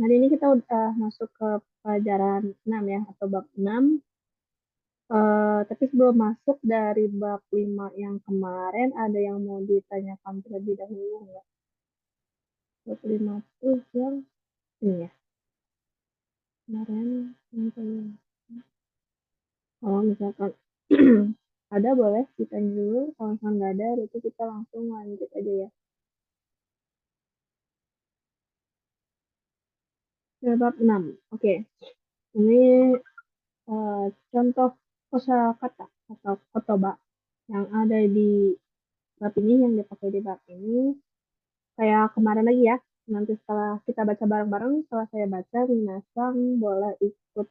Hari ini kita udah masuk ke pelajaran 6 ya, atau bab 6. Tapi sebelum masuk dari bab 5 yang kemarin, ada yang mau ditanyakan terlebih dahulu nggak? Bab 5 tuh yang ini ya, kemarin yang kelima. Kalau misalkan ada boleh ditanya dulu, kalau misalkan nggak ada, itu kita langsung lanjut aja ya. Bab 6, oke. Ini contoh kosakata atau kotoba yang ada di bab ini, yang dipakai di bab ini. Kayak kemarin lagi ya, nanti setelah kita baca bareng-bareng, setelah saya baca, Minasang boleh ikut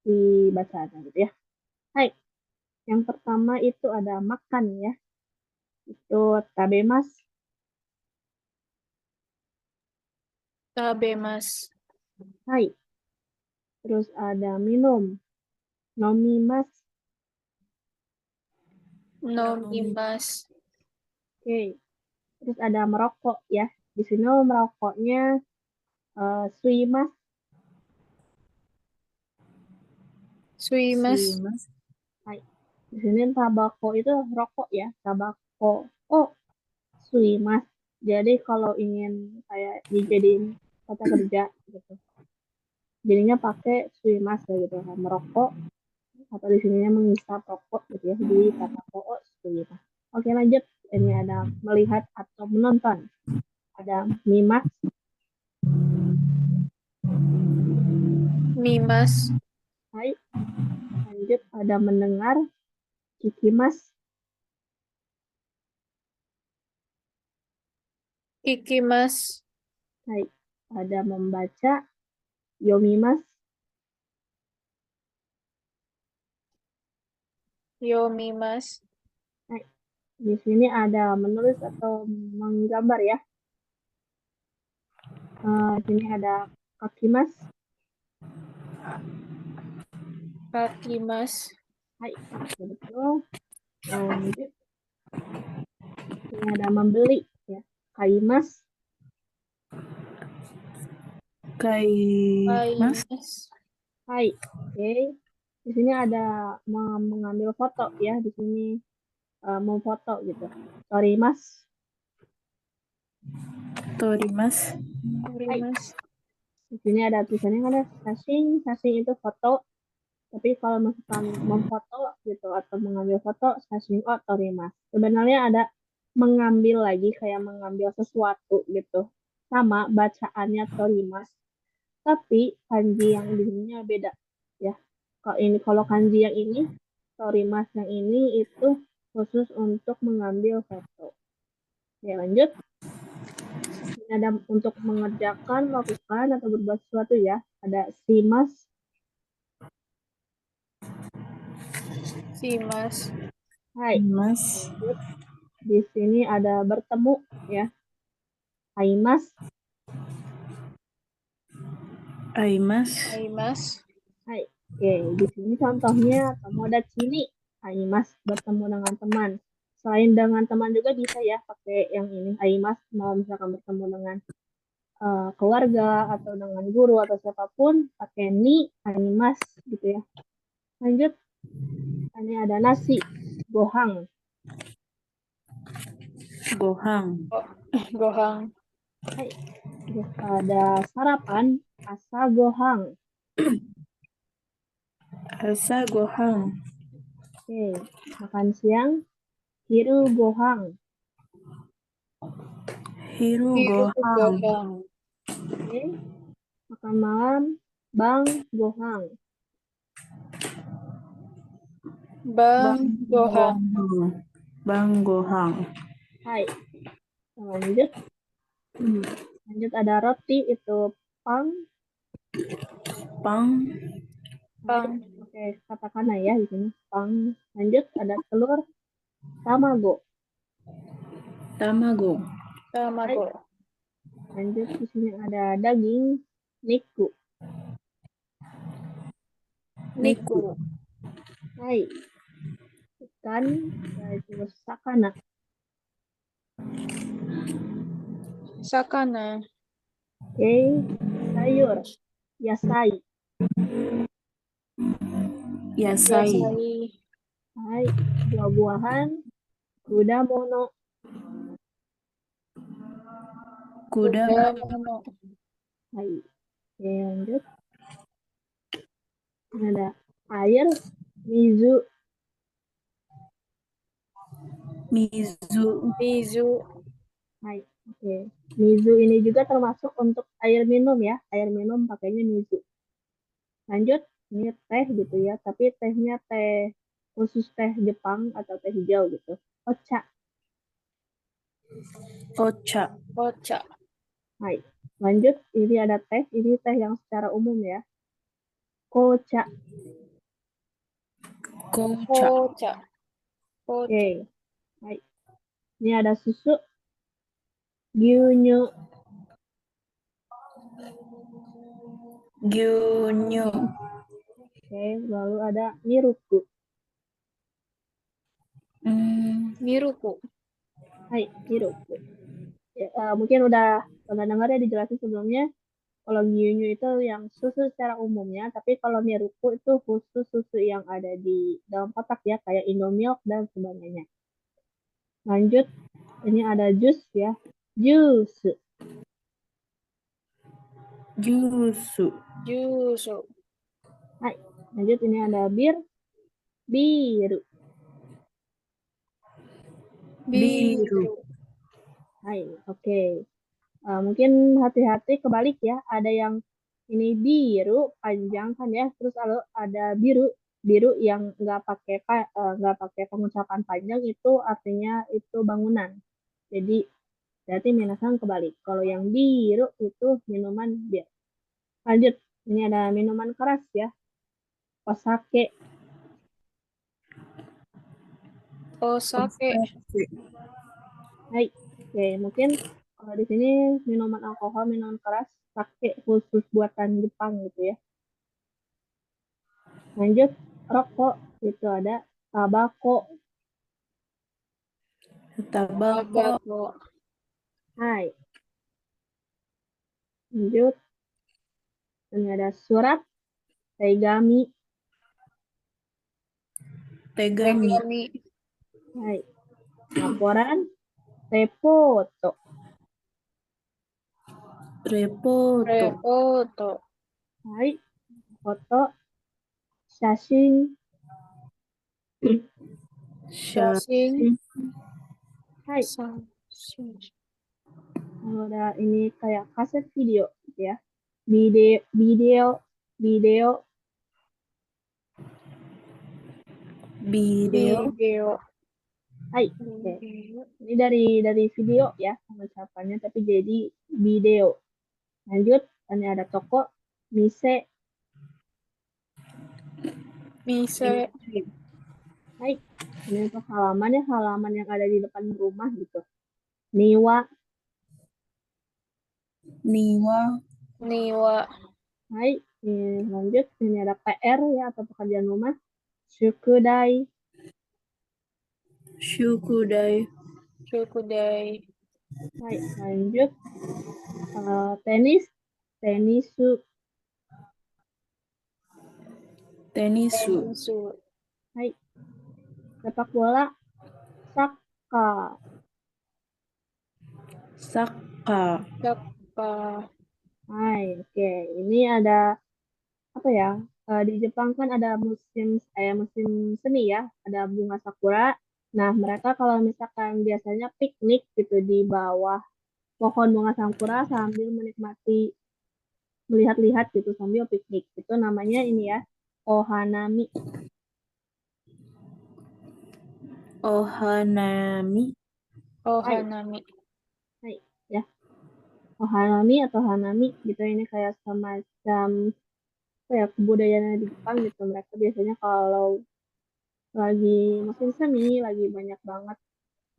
dibaca gitu ya. Hai, yang pertama itu ada makan ya, itu tabemas. Tabemas. Hai, terus ada minum, nomimas. Nomimas. Oke, terus ada merokok ya, di sini merokoknya suimas. Suimas. Hai, di sini tabako itu rokok ya, tabako. Oh, suimas. Jadi kalau ingin kayak dijadiin kata kerja gitu, jadinya pakai suimas kayak gitu kan, merokok atau di sininya menghisap rokok gitu ya, di kata koos suimas. Oke, lanjut. Ini ada melihat atau menonton. Ada mimas. Mimas. Hai, lanjut ada mendengar, kikimas. Kikimas. Hai, ada membaca, yomimas. Yomimas. Hai, di sini ada menulis atau menggambar ya. Di sini ada kakimas. Kakimas. Hai, betul. Lanjut, ini ada membeli ya. Kaimas. Kaimas. Hai, oke. Di sini ada mengambil foto ya. Di sini mau foto gitu. Sorry mas. Torimas. Hai, Torimas. di sini ada tulisannya, ada sashing. Sashing itu foto. Tapi kalau misalkan memfoto gitu atau mengambil foto, sashing o torimas. Sebenarnya ada mengambil lagi, kayak mengambil sesuatu gitu. Sama bacaannya torimas. Tapi kanji yang di sininya beda ya. Kalau kanji yang ini, torimas yang ini itu khusus untuk mengambil foto. Ya, lanjut. Ini ada untuk mengerjakan, melakukan atau berbuat sesuatu ya. Ada simas. Simas. Hai. Mas. Lanjut. Di sini ada bertemu ya. Haimas. Aimas. Aimas. Hai. Oke, di sini contohnya Tomodachi ni Haimas, bertemu dengan teman. Selain dengan teman juga bisa ya pakai yang ini Haimas, mau misalkan bertemu dengan keluarga atau dengan guru atau siapapun, pakai ni Haimas gitu ya. Lanjut, ini ada nasi, gohang. Gohang. Gohang. Hai. Terus ada sarapan, asa gohang. Asa gohang. Oke, makan siang, hiru gohang. Hiru Hiru gohang. gohang. Oke, makan malam, bang gohang. Bang Bang gohang. gohang. Bang gohang. Hai, lanjut. Lanjut ada roti, itu pang. Pang. Hai, oke, katakan ya di sini pang. Lanjut ada telur, tamago. Tamago. Hai, Tamago. lanjut di sini ada daging, niku. Niku. Hai, ikan, yaitu sakana. Sakana. Oke, sayur. Yasai. Yasai. Hai, buah-buahan. Kudamono. Kudamono. Hai. Oke, lanjut. Ini ada air. Mizu. Mizu. Hai. Oke. Mizu ini juga termasuk untuk air minum ya. Air minum pakainya mizu. Lanjut, ini teh gitu ya. Tapi tehnya teh khusus teh Jepang atau teh hijau gitu. Ocha. Ocha. Hai. Lanjut, ini ada teh. Ini teh yang secara umum ya. Kocha. Kocha. Oke. Hai. Ini ada susu. Gyunyu. Gyunyu. Oke, lalu ada miruku. Miruku. Hai, miruku. Ya, mungkin udah pernah dengar ya dijelasin sebelumnya. Kalau Gyunyu itu yang susu secara umumnya, tapi kalau miruku itu khusus susu yang ada di dalam kotak ya, kayak Indomilk dan sebagainya. Lanjut, ini ada jus ya. Jus. Jusu. Hai, lanjut ini ada bir. Biru. Biru. Hai, oke. Mungkin hati-hati kebalik ya. Ada yang ini biru panjang kan ya. Terus lalu ada biru biru yang nggak pakai pengucapan panjang itu artinya itu bangunan. Jadi berarti minasan kebalik. Kalau yang biru itu minuman bir. Lanjut, ini ada minuman keras ya. Osake. Osake. Hai, oke mungkin kalau di sini minuman alkohol, minuman keras, sake khusus buatan Jepang gitu ya. Lanjut, rokok itu ada tabako. Tabako. Hai, lanjut. Ini ada surat, tegami. Tegami. Hai, laporan, repoto. Repoto. Hai, foto, shashin. Shashin. Hai, kalau ada ini kayak kaset video gitu ya. Video. Hai, oke. Ini dari video ya pengucapannya, tapi jadi video. Lanjut, ini ada toko, mise. Hai, ini untuk halaman ya, halaman yang ada di depan rumah gitu. Niwa. Hai, ini lanjut, ini ada PR ya atau pekerjaan rumah. Shukudai. Hai, lanjut. Tenis, tenisu. Hai, sepak bola, saka. Hai, oke. Ini ada apa ya? Di Jepang kan ada musim semi ya, ada bunga sakura. Nah, mereka kalau misalkan biasanya piknik gitu di bawah pohon bunga sakura sambil menikmati melihat-lihat gitu sambil piknik. Itu namanya ini ya, ohanami. Hai, hai ya. Ohanami atau hanami gitu ini kayak semacam apa ya kebudayaan di Jepang gitu. Mereka biasanya kalau lagi musim semi, lagi banyak banget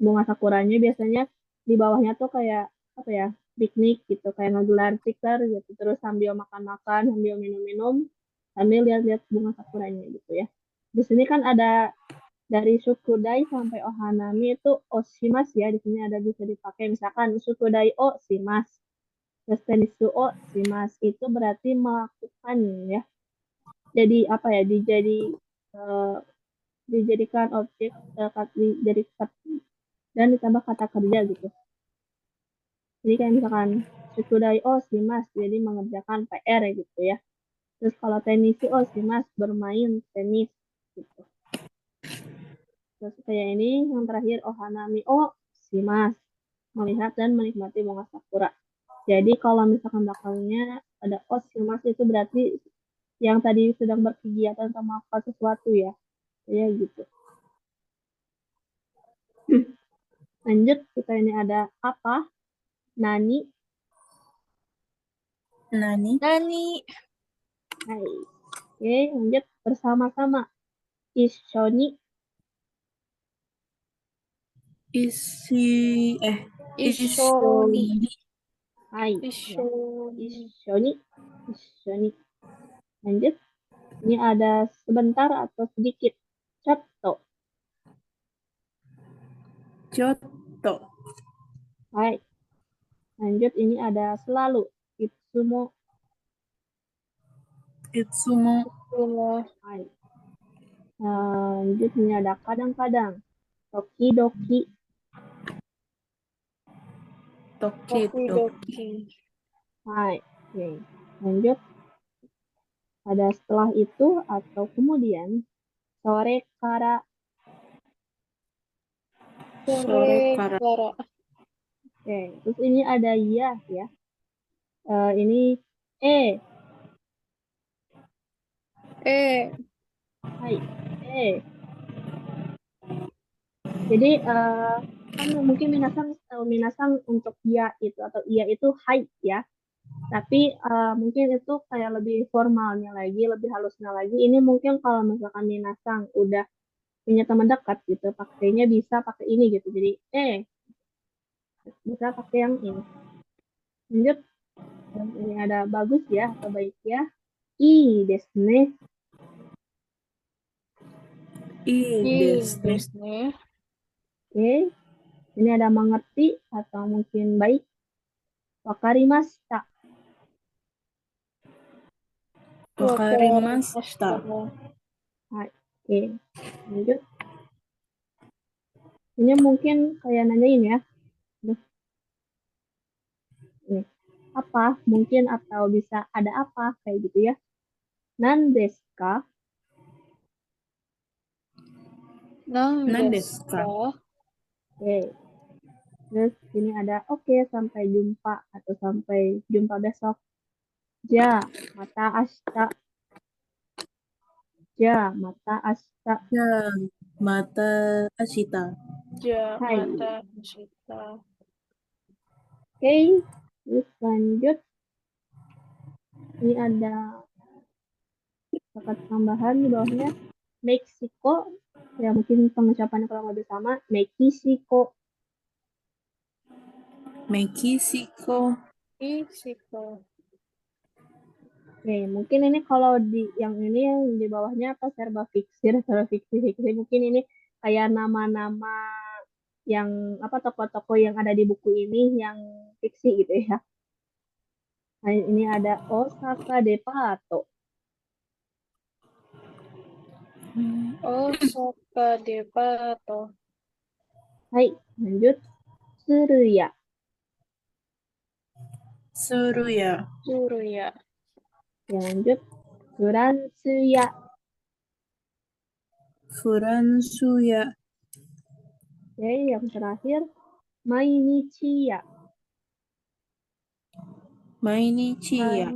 bunga sakuranya biasanya di bawahnya tuh kayak apa ya piknik gitu kayak ngegelar tikar gitu terus sambil makan-makan sambil minum-minum sambil lihat-lihat bunga sakuranya gitu ya di sini kan ada dari Sukudai sampai Ohanami itu oshimasu ya. Di sini ada bisa dipakai misalkan Sukudai o shimasu. Terus tenisu o shimasu itu berarti melakukan ya. Jadi apa ya? Eh, dijadikan objek dan ditambah kata kerja gitu. Jadi kayak misalkan Sukudai o shimasu jadi mengerjakan PR ya gitu ya. Terus kalau tenisi o shimasu bermain tenis gitu. Terus kayak ini yang terakhir ohanami o shimasu melihat dan menikmati bunga sakura. Jadi kalau misalkan belakangnya ada o shimasu itu berarti yang tadi sedang berkegiatan atau melakukan sesuatu ya. Ya gitu. Lanjut kita ini ada apa? Nani. Nani. Hai. Oke, lanjut bersama-sama. Ishoni. Ishoni. Hai. Ya. Ishoni. Lanjut. Ini ada sebentar atau sedikit. Cotto. Kyoto. Hai. Lanjut ini ada selalu. Itsumo. Itsumo. Hai. Lanjut ini ada kadang-kadang. Toki-doki. Tokidoki. Hai. Oke. Lanjut. Ada setelah itu atau kemudian. Sore kara. Sore kara. Oke. Terus ini ada ya ya. Ini eh. Hai. Jadi kan mungkin minasang untuk ya itu atau iya itu hai ya. Tapi mungkin itu kayak lebih formalnya lagi, lebih halusnya lagi. Ini mungkin kalau misalkan minasang udah punya teman dekat gitu, pakainya bisa pakai ini gitu. Jadi bisa pakai yang ini. Lanjut, dan ini ada bagus ya atau baik ya. I desu ne. Oke, ini ada mengerti atau mungkin baik. Wakarimashita. Wakarimashita. Hai. Oke, lanjut. Ini mungkin kayak nanyain ya. Duh, ini apa? Mungkin atau bisa ada apa kayak gitu ya. Nandesu ka? Nandesu ka? Oke. Terus ini ada oke sampai jumpa atau sampai jumpa besok. Ja, mata ashita. Ja, mata ashita. Ya, mata ashita. Hai. Oke. Terus lanjut. Ini ada kata tambahan di bawahnya. Meksiko. Ya mungkin pengucapannya kurang lebih sama. Meksiko. Meksiko. Oke, mungkin ini kalau di yang ini yang di bawahnya apa serba fiksi. Mungkin ini kayak nama-nama yang apa toko-toko yang ada di buku ini yang fiksi gitu ya. Nah, ini ada Osaka Depato. Hai, lanjut Tsuruya. Suruya. Ya, lanjut Furansuya. Furansuya. Oke, yang terakhir Mainichiya. Mainichiya.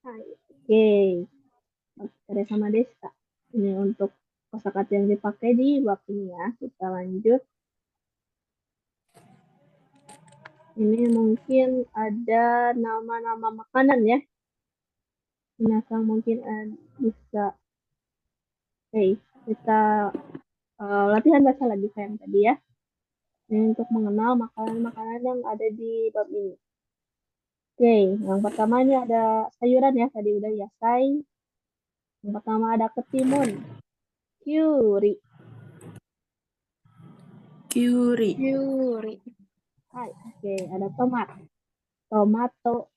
Hai, oke. Oke, sama Desa. Ini untuk kosakata yang dipakai di bab ini ya. Kita lanjut. Ini mungkin ada nama-nama makanan ya. Binatang mungkin bisa. Kita latihan bahasa lagi kayak yang tadi ya. Ini untuk mengenal makanan-makanan yang ada di bab ini. Oke, yang pertama ini ada sayuran ya. Tadi udah yasai. Yang pertama ada ketimun. Kyuri. Kyuri. Kyuri. Hai. Oke, ada tomat. Tomato.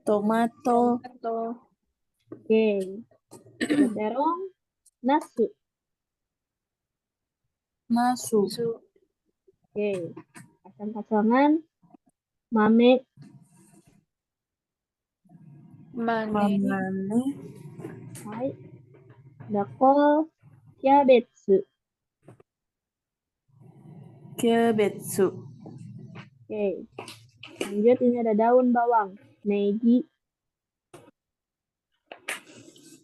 Tomato. Atau Oke. Ada terong. Nasu. Nasu. su. Oke. Kacang-kacangan. Mame. Mane. Mamane. Hai. Ada kol. Kyabetsu. Kyabetsu. Oke. Lanjut, ini ada daun bawang. Negi.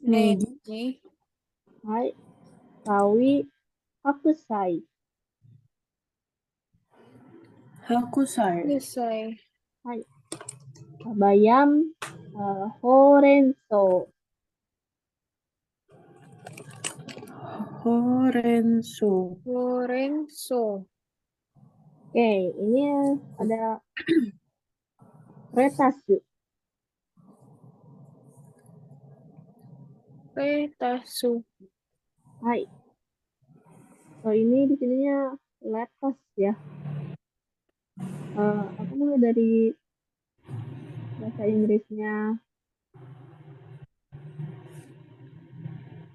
Negi. Negi. Hai. Sawi. Hakusai. Hakusai. Selesai. Hai. Bayam. Horenso. Horenso. Lorenzo. Oke, ini ada retasu. Retasu. Hai. So ini di sininya lettuce ya. Apa namanya dari bahasa Inggrisnya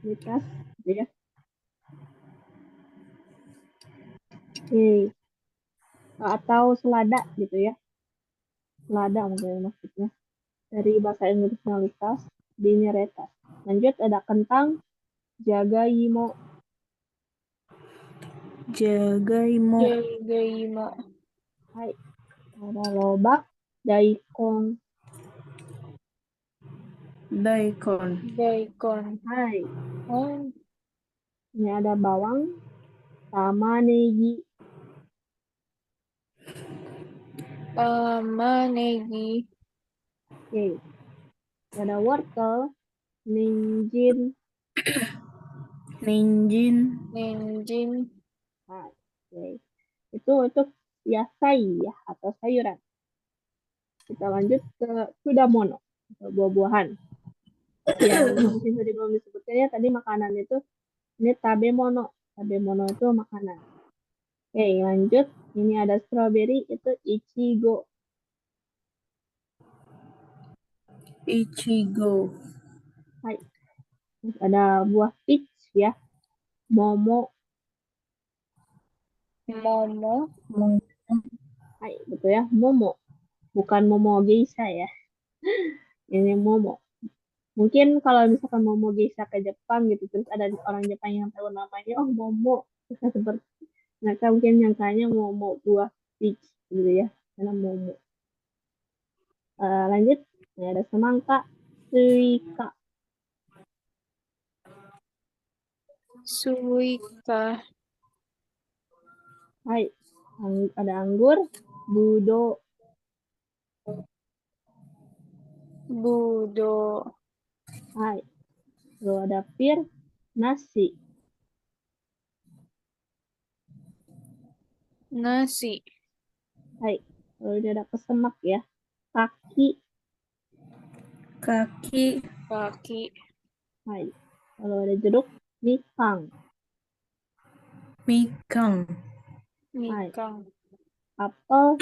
lettuce gitu ya. Oke. Atau selada gitu ya. Selada mungkin maksudnya. Dari bahasa Inggrisnya lettuce, di lettuce. Lanjut ada kentang, jagaimo. Jagaimo. Jagaima. Hai. Ada lobak, daikon. Daikon. Daikon. Hai. Oh, Ini ada bawang, tamanegi. Tamanegi. Oke. Ada wortel, ninjin. Ninjin. Ninjin. Hai. Oke. Itu yasai ya atau sayuran. Kita lanjut ke kudamono atau buah-buahan. Yang mungkin tadi belum disebutkan ya, tadi makanan itu ini tabemono. Tabemono itu makanan. Oke, lanjut. Ini ada strawberry, itu ichigo. Ichigo. Hai. Terus ada buah peach ya, momo. Momo. Hai, betul ya, momo. Bukan momo geisha ya. Ini momo. Mungkin kalau misalkan momo geisha ke Jepang gitu, terus ada orang Jepang yang tahu namanya, oh momo. Bisa seperti mereka mungkin nyangkanya momo buah peach gitu ya, karena momo. Lanjut, ini ada semangka, suika. Suika. Hai, ada anggur, budo. Budo. Hai, lalu ada pir, nasi. Nasi. Hai, lalu ini ada kesemak ya, kaki. Kaki. Kaki. Hai, lalu ada jeruk, mikang. Mikang. Hai, Mikang. apel,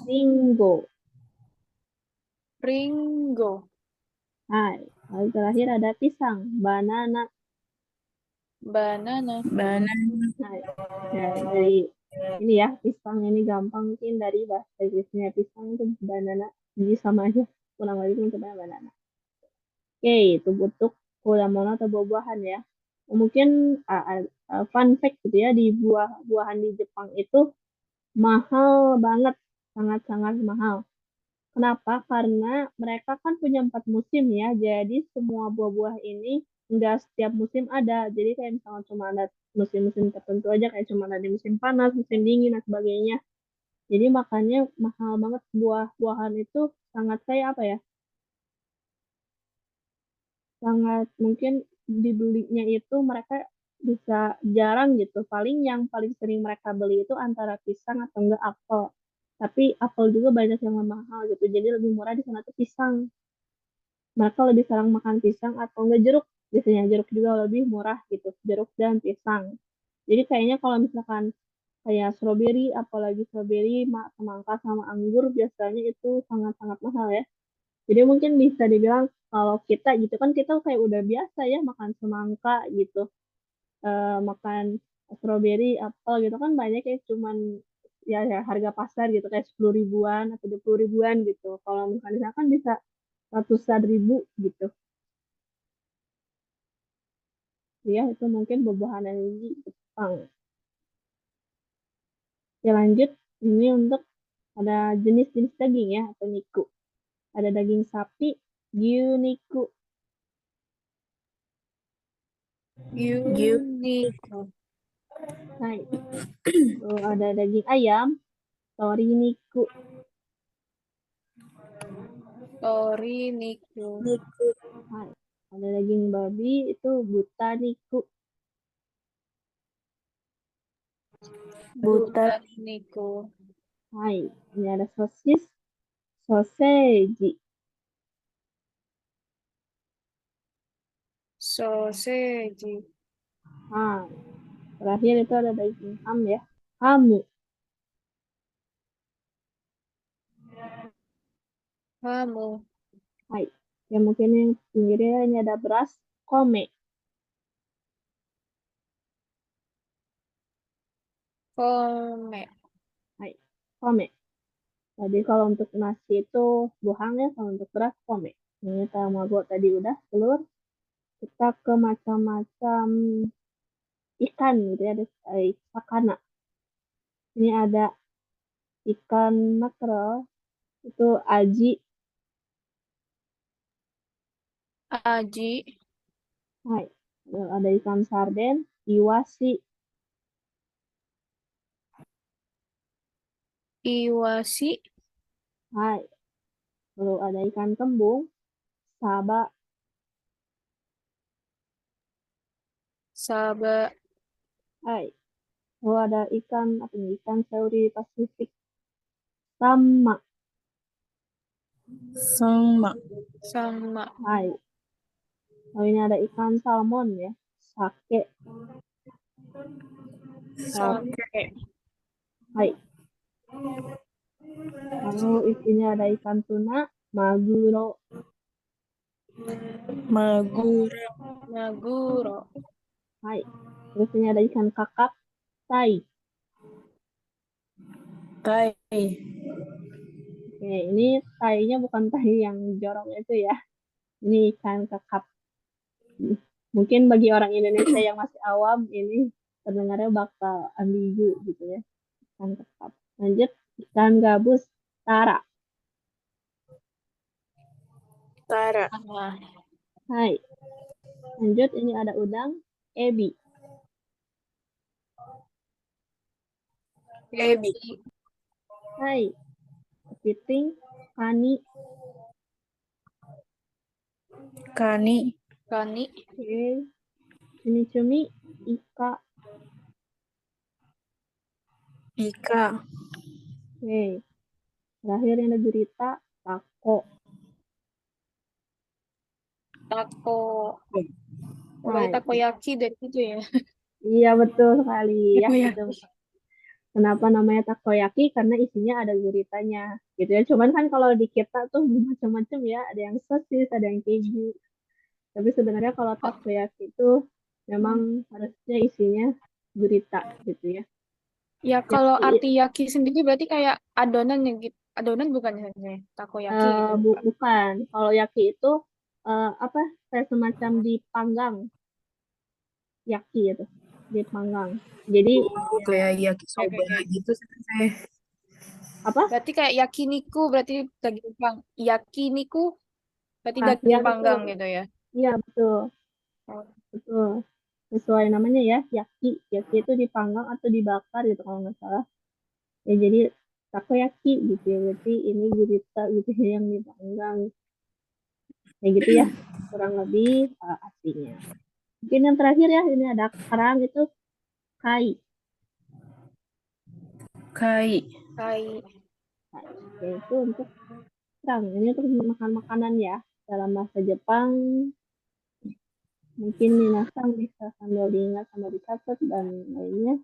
ringo. Ringo. Hai, lalu terakhir ada pisang, banana. Banana. Banana. Hai, ya dari ini ya, pisang ini gampang mungkin dari bahasa Inggrisnya pisang itu banana. Jadi sama aja, kurang lebih sebenarnya banana. Oke, itu bentuk kudamono atau buah-buahan ya. Mungkin fun fact gitu ya, di buah-buahan di Jepang itu mahal banget, sangat-sangat mahal. Kenapa? Karena mereka kan punya 4 musim ya, jadi semua buah-buah ini nggak setiap musim ada. Jadi kayak misalnya cuma ada musim-musim tertentu aja, kayak cuma ada di musim panas, musim dingin, dan sebagainya. Jadi makanya mahal banget buah-buahan itu sangat kayak apa ya, sangat mungkin dibelinya itu mereka bisa jarang gitu. Paling yang paling sering mereka beli itu antara pisang atau enggak apel. Tapi apel juga banyak yang mahal gitu. Jadi lebih murah di sana tuh pisang. Mereka lebih sering makan pisang atau enggak jeruk. biasanya jeruk juga lebih murah gitu, jeruk dan pisang. Jadi kayaknya kalau misalkan kayak strawberry, apalagi strawberry, semangka sama anggur biasanya itu sangat-sangat mahal ya. Jadi mungkin bisa dibilang kalau kita gitu kan kita kayak udah biasa ya makan semangka gitu, makan strawberry, apel gitu kan banyak ya cuman ya harga pasar gitu kayak 10 ribuan atau 20 ribuan gitu. Kalau misalkan di sana kan bisa ratusan ribu gitu. Ya itu mungkin buah-buahan di Jepang. Ya lanjut, ini untuk ada jenis-jenis daging ya atau niku. Ada daging sapi, gyuniku. Unico. Nah, lalu ada daging ayam, toriniku. Torinico. Nah, ada daging babi itu butaniku. Butanico. Nah, ini ada sosis, soseji. Sausage. Nah, terakhir itu ada daging ham ya, hamu. Kamu. Hai. Ya mungkin yang pinggirnya ini ada beras, kome. Kome. Hai. Kome. Jadi kalau untuk nasi itu buhang ya, kalau untuk beras kome. Ini tamago tadi udah, telur. Kita ke macam-macam ikan gitu ya, ada sakana. Ini ada ikan makrel, itu aji. Aji. Hai. Ada ikan sarden, iwasi. Iwasi. Hai. Lalu ada ikan kembung, saba. Saba. Hai. Lalu ada ikan, apa nih, ikan sauri Pasifik, sama. Sama. Sama. Hai. Lalu ini ada ikan salmon ya, sake. Sake. Hai. Lalu ini ada ikan tuna, maguro. Maguro. Maguro. Hai. Terus ini ada ikan kakap, tai. Tai. Oke, ini tainya bukan tai yang jorok itu ya. Ini ikan kakap. Mungkin bagi orang Indonesia yang masih awam, ini terdengarnya bakal ambigu gitu ya. Ikan kakap. Lanjut, ikan gabus, tara. Tara. Nah. Hai. Lanjut, ini ada udang, ebi. Ebi. Hai. Kepiting, kani. Kani. Kani. Oke. Ini cumi, ika. Ika. Oke. Terakhir yang ada gurita, tako. Tako. Pokoknya Hai. takoyaki deh gitu ya. Iya betul sekali ya. Itu Takoyaki. kenapa namanya takoyaki? Karena isinya ada guritanya. Gitu ya. Cuman kan kalau di kita tuh macam-macam ya. Ada yang sosis, ada yang keju. Tapi sebenarnya kalau Oh, takoyaki itu memang harusnya isinya gurita gitu ya. ya kalau Yaki, arti yaki sendiri berarti kayak adonan ya gitu. Adonan bukan ya sebenarnya? Takoyaki gitu bukan. bukan. Kalau yaki itu apa? Kayak semacam dipanggang. Yaki itu dipanggang. Jadi Oh, kayak Ya, yakisoba kayak gitu sih. apa? berarti kayak yakiniku berarti daging yakiniku berarti Ah, ya daging betul. panggang gitu ya. Iya betul. Oh, Betul. Sesuai namanya ya, yaki. Yaki itu dipanggang atau dibakar gitu kalau nggak salah. Ya jadi takoyaki gitu ya. Berarti ini gurita gitu ya yang dipanggang. Kayak gitu ya. Kurang lebih artinya. Mungkin yang terakhir ya, ini ada kerang itu kai. Kai. kai. Kai. Yaitu untuk kerang. Ini untuk makan makanan ya. Dalam bahasa Jepang, Mungkin Minasang bisa sambil diingat sambil dicatat dan lainnya.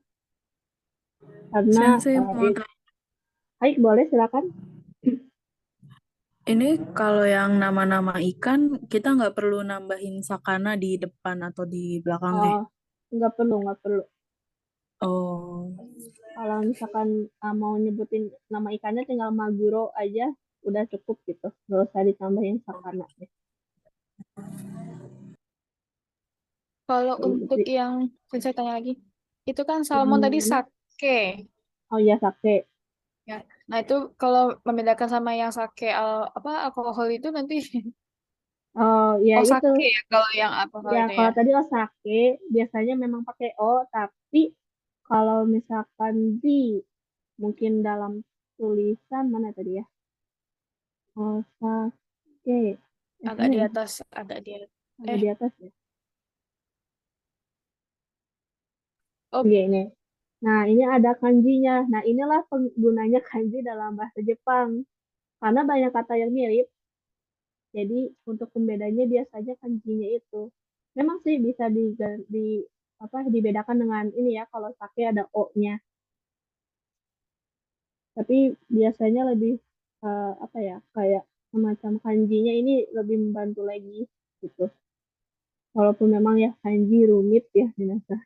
Karena Sensei mau tanya, Hai, boleh silakan. ini kalau yang nama-nama ikan, kita nggak perlu nambahin sakana di depan atau di belakangnya? Oh, nggak perlu, nggak perlu. Oh, Kalau misalkan mau nyebutin nama ikannya tinggal Maguro aja, udah cukup gitu. Nggak usah ditambahin sakana. Kalau untuk Jadi, yang saya tanya lagi, itu kan salmon tadi mana? sake. Oh ya, sake. Ya. Nah, itu kalau membedakan sama yang sake apa alkohol itu nanti Oh ya oh itu. sake ya kalau yang alkohol Ya itu kalau ya. tadi osake biasanya memang pakai o, tapi kalau misalkan di mungkin dalam tulisan mana tadi ya? Osake. Agak Mana di ya? atas, agak di atas. Ada Eh, di atas ya. oh, Oke ini. Nah, ini ada kanjinya. Nah, inilah penggunanya kanji dalam bahasa Jepang. Karena banyak kata yang mirip, jadi untuk pembedanya biasanya kanjinya itu. Memang sih bisa dibedakan dengan ini ya, kalau sake ada o-nya. Tapi biasanya lebih apa ya, kayak semacam kanjinya ini lebih membantu lagi gitu. Walaupun memang ya kanji rumit ya binasa.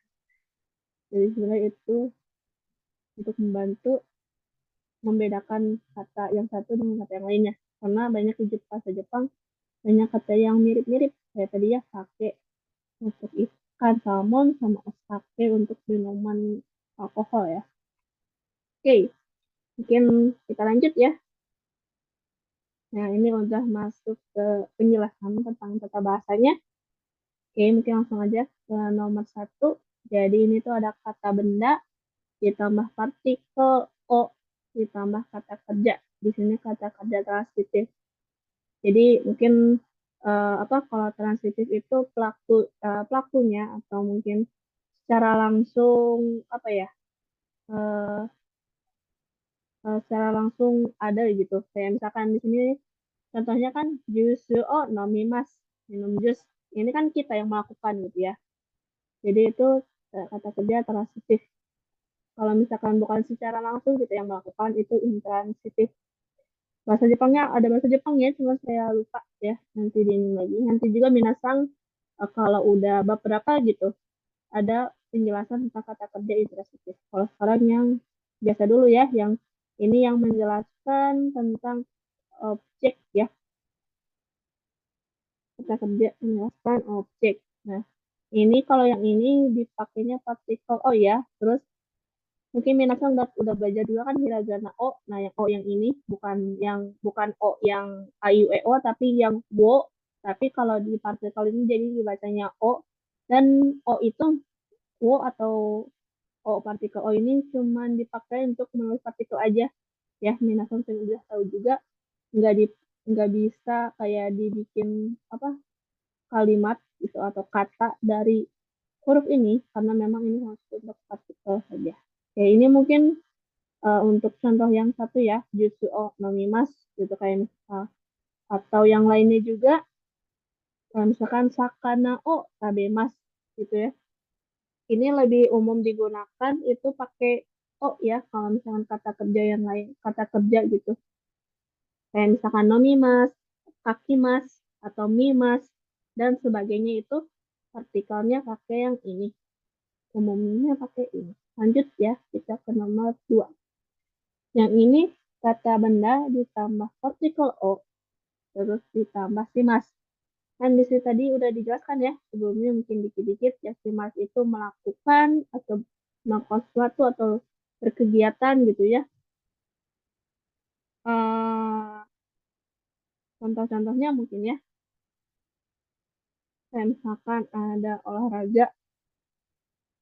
Jadi sebenarnya itu untuk membantu membedakan kata yang satu dengan kata yang lainnya. Karena banyak di bahasa Jepang banyak kata yang mirip-mirip. Kayak tadi ya sake untuk ikan salmon sama sake untuk minuman alkohol ya. Oke, mungkin kita lanjut ya. Nah, ini udah masuk ke penjelasan tentang tata bahasanya. Oke, mungkin langsung aja ke nomor satu. Jadi ini tuh ada kata benda ditambah partikel o ditambah kata kerja. Di sini kata kerja transitif. Jadi mungkin apa kalau transitif itu pelakunya atau mungkin secara langsung apa ya eh, secara langsung ada gitu. Kayak misalkan di sini contohnya kan jusu oh nomimas minum jus. Ini kan kita yang melakukan gitu ya. Jadi itu kata kerja transitif. Kalau misalkan bukan secara langsung kita yang melakukan itu intransitif. Bahasa Jepangnya ada bahasa Jepangnya, cuma saya lupa ya. Nanti di ini lagi. Nanti juga minasang kalau udah bab berapa gitu ada penjelasan tentang kata kerja intransitif. Kalau sekarang yang biasa dulu ya, yang ini yang menjelaskan tentang objek ya, kata kerja menjelaskan objek. Nah, ini kalau yang ini dipakainya partikel oh ya, terus mungkin Minasang udah belajar juga kan hiragana o. Nah, yang o yang ini bukan o yang a u e o tapi yang wo. Tapi kalau di partikel ini jadi dibacanya o dan o itu wo atau o partikel o ini cuma dipakai untuk menulis partikel aja ya. Minasang sudah tahu juga nggak di nggak bisa kayak dibikin apa kalimat gitu atau kata dari huruf ini karena memang ini harus untuk partikel saja. Ya ini mungkin untuk contoh yang satu ya, jutsu o nomimas gitu kayak misal atau yang lainnya juga misalkan sakana o tabemas gitu ya. Ini lebih umum digunakan itu pakai o ya kalau misalkan kata kerja yang lain, kata kerja gitu. Kayak misalkan nomimas, kakimas atau mimas dan sebagainya itu partikelnya pakai yang ini. Umumnya pakai ini. Lanjut ya, kita ke nomor 2. Yang ini kata benda ditambah partikel O, terus ditambah simas. Kan di sini tadi udah dijelaskan ya, sebelumnya mungkin dikit-dikit ya, simas itu melakukan atau melakukan sesuatu atau berkegiatan gitu ya. Eh, contoh-contohnya mungkin ya, kayak misalkan ada olahraga,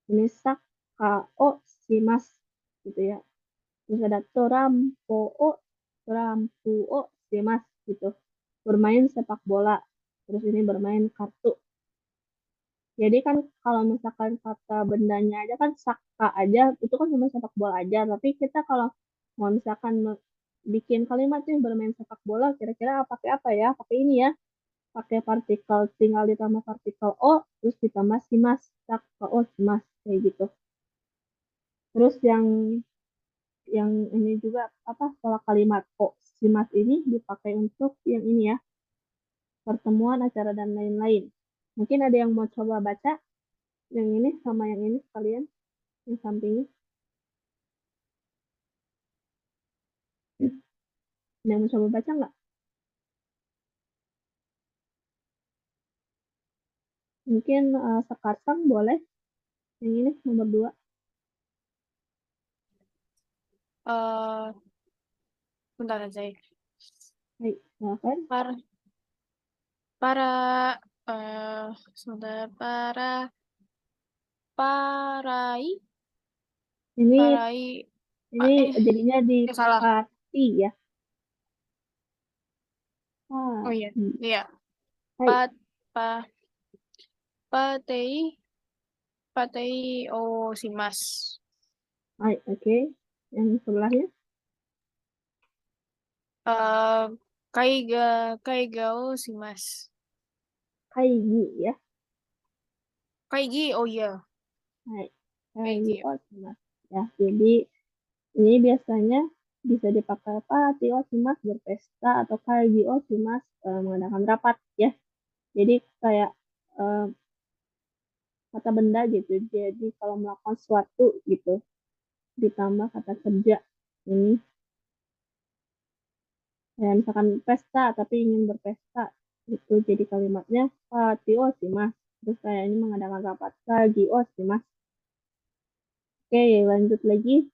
ini sak, ko, simas gitu ya. Terus ada torampuo, simas gitu. Bermain sepak bola. Terus ini bermain kartu. Jadi kan kalau misalkan kata bendanya aja kan saka aja, itu kan cuma sepak bola aja. Tapi kita kalau mau misalkan bikin kalimat nih bermain sepak bola, kira-kira pakai apa ya? Pakai ini ya. pakai partikel, tinggal ditambah partikel o, terus ditambah simas, tak ke o simas kayak gitu. Terus yang ini juga apa pola kalimat o simas ini dipakai untuk yang ini ya, pertemuan, acara dan lain-lain. Mungkin ada yang mau coba baca yang ini sama yang ini sekalian, yang sampingnya. Ada yang mau coba baca nggak? Mungkin Sekarsang boleh. Yang ini nomor 2. Eh, bentar aja. Baik, silakan. Para para sebentar parai Ini parai ini jadinya di salah. pati ya. Oh iya, Pati. iya. Baik, Pat pa patei patei simas. baik, oke. Yang sebelahnya Eh kaiga simas. kaigi ya. Kaigi, oh iya, Baik, kaigi kaigi. osimas. Ya, jadi ini biasanya bisa dipakai pati osimas berpesta atau kaigi osimas mengadakan rapat ya. Jadi kayak eh, kata benda gitu. Jadi kalau melakukan sesuatu gitu ditambah kata kerja ini. Ya, misalkan pesta tapi ingin berpesta itu jadi kalimatnya patio sih mas. Terus kayak ini mengadakan rapat sagio sih mas. Oke, lanjut lagi.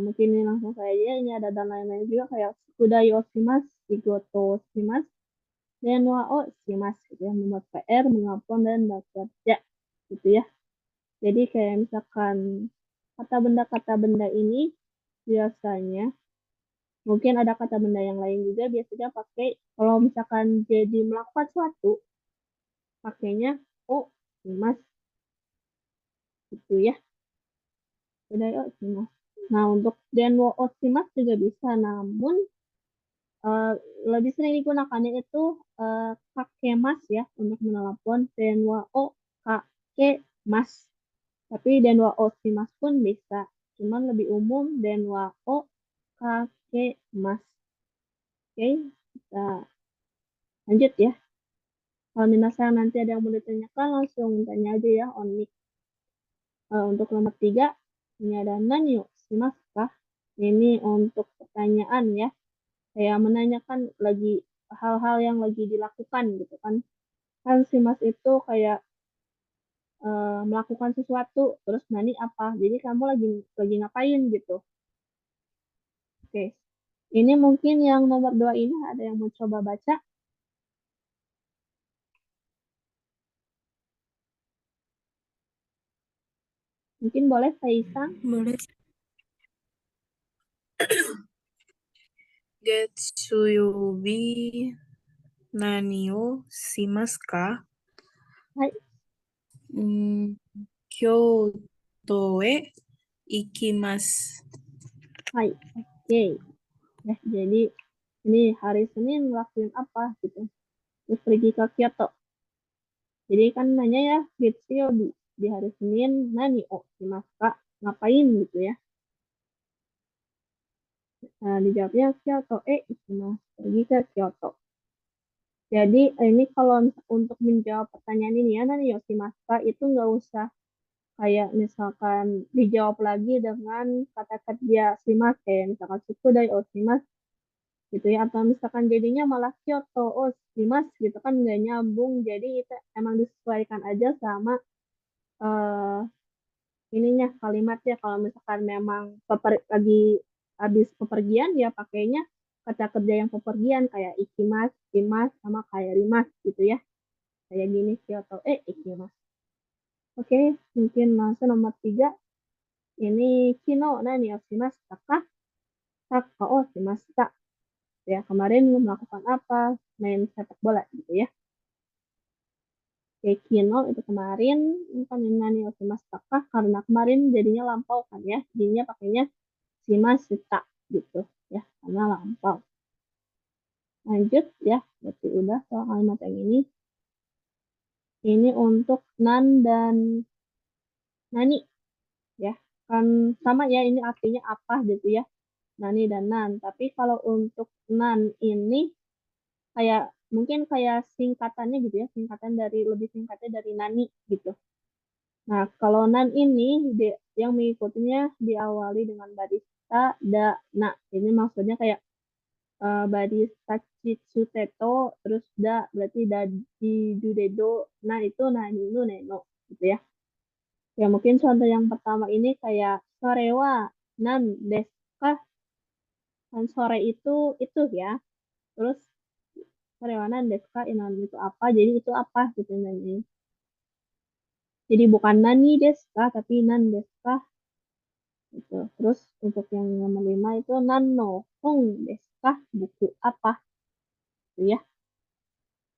Mungkin ini langsung saja. Ini ada dan lain-lain juga kayak kudayo shimasu, shigoto shimasu, denwa o shimasu gitu ya. Membuat PR, menelpon dan bekerja gitu ya. Jadi kayak misalkan kata benda ini biasanya mungkin ada kata benda yang lain juga biasanya pakai kalau misalkan jadi melakukan sesuatu pakainya o mas gitu ya. Udah yuk simas. Nah untuk denwo o simas juga bisa namun eh, lebih sering digunakannya itu kakemas ya untuk menelepon denwa o kakemas. Tapi denwa o simas pun bisa. Cuman lebih umum denwa o kakemas. Oke, kita lanjut ya. Kalau misalnya nanti ada yang mau ditanyakan, langsung tanya aja ya, on mic. Untuk nomor 3, ini ada nanyo shimasu. Ini untuk pertanyaan ya, kayak menanyakan lagi hal-hal yang lagi dilakukan gitu kan. Kan shimas itu kayak melakukan sesuatu, terus nani apa. Jadi kamu lagi ngapain gitu. Oke, ini mungkin yang nomor 2 ini ada yang mau coba baca. Mungkin boleh Faisang. Boleh. Getsuyubi Nanio shimasu ka? Hai, Kyoto e ikimasu. hai. Oke. Ya, jadi ini hari Senin ngelakuin apa gitu. Terus pergi ke Kyoto. Jadi kan nanya ya, Getsio di hari Senin, nani o shimasu ngapain gitu ya. Nah, dijawabnya Kyoto ikimasu, pergi ke Kyoto. Jadi ini kalau untuk menjawab pertanyaan ini ya, nani o shimasu itu nggak usah kayak misalkan dijawab lagi dengan kata kerja shimasu kayak misalkan suku dari o shimasu gitu ya atau misalkan jadinya malah Kyoto oh Dimas gitu kan nggak nyambung jadi itu emang disesuaikan aja sama eh ininya kalimatnya kalau misalkan memang lagi habis pepergian ya pakainya kata kerja yang pepergian kayak ikimas, ikimas sama kayak rimas gitu ya kayak gini Kyoto ikimas. Oke, mungkin langsung nomor 3 ini kino nani o shimasu ka saka o shimasu ya kemarin melakukan apa main sepak bola gitu ya. Kayak Kino itu kemarin kan Nani Oshimashita karena kemarin jadinya lampau kan ya jadinya pakainya Shimashita gitu ya karena lampau. Lanjut ya, berarti udah soal kalimat yang ini. Ini untuk nan dan nani ya. Kan sama ya, ini artinya apa gitu ya. Nani dan nan. Tapi kalau untuk nan ini kayak mungkin kayak singkatannya gitu ya, singkatan dari lebih singkatnya dari nani gitu. Nah, kalau nan ini yang mengikutinya diawali dengan baris ta, da, na. Ini maksudnya kayak baris tachichu teto, terus da berarti dadi judedo, nah itu nani nu neno gitu ya. Ya mungkin contoh yang pertama ini kayak sore wa nan desu ka, kan sore itu ya. Terus sore wa nan desu ka, inan itu apa? Jadi itu apa gitu nanya. Jadi bukan nani desu ka, tapi nan desu ka gitu. Terus untuk yang nomor 5 itu nan no hong desu ka, buku apa gitu ya.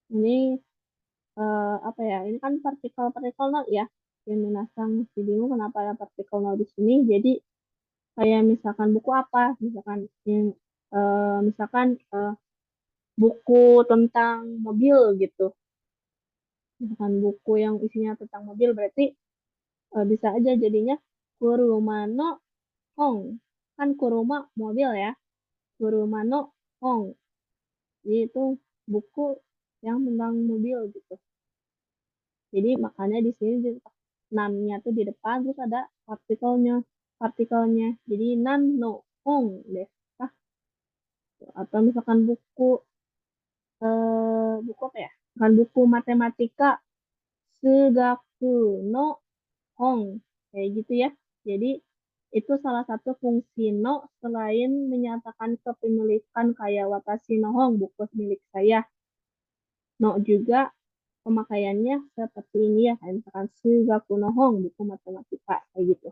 Ini apa ya? Ini kan partikel no ya. Yang minasang masih bingung kenapa ada partikel no di sini. Jadi kayak misalkan buku apa? Misalkan buku tentang mobil gitu. Misalkan buku yang isinya tentang mobil berarti bisa aja jadinya kuruma no hong. Kan kuruma mobil ya. Kuruma no hong. Jadi itu buku yang tentang mobil gitu. Jadi makanya di sini nan-nya tuh di depan terus ada partikelnya. Jadi nan no hong deh. Atau misalkan buku apa ya? Misalkan buku matematika Sugaku no hong. Kayak gitu ya. Jadi itu salah satu fungsi no selain menyatakan kepemilikan kayak watashi no hong, buku milik saya. No juga pemakaiannya seperti ini ya, kayak misalkan Sugaku no hong, buku matematika, kayak gitu.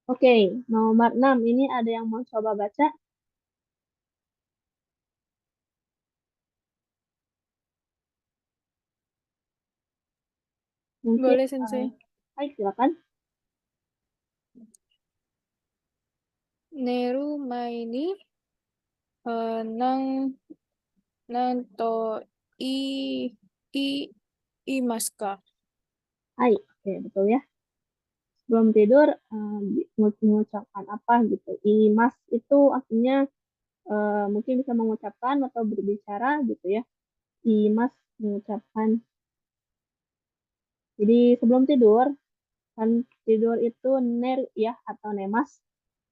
Oke, nomor 6. Ini ada yang mau coba baca? Mungkin, Boleh, Sensei. Hai, silakan. Neru maini nang nang to i i imasu ka? Hai, oke, betul ya. Sebelum tidur, mengucapkan apa gitu. Imas itu artinya mungkin bisa mengucapkan atau berbicara gitu ya. Imas mengucapkan. Jadi sebelum tidur, kan tidur itu ner ya atau nemas.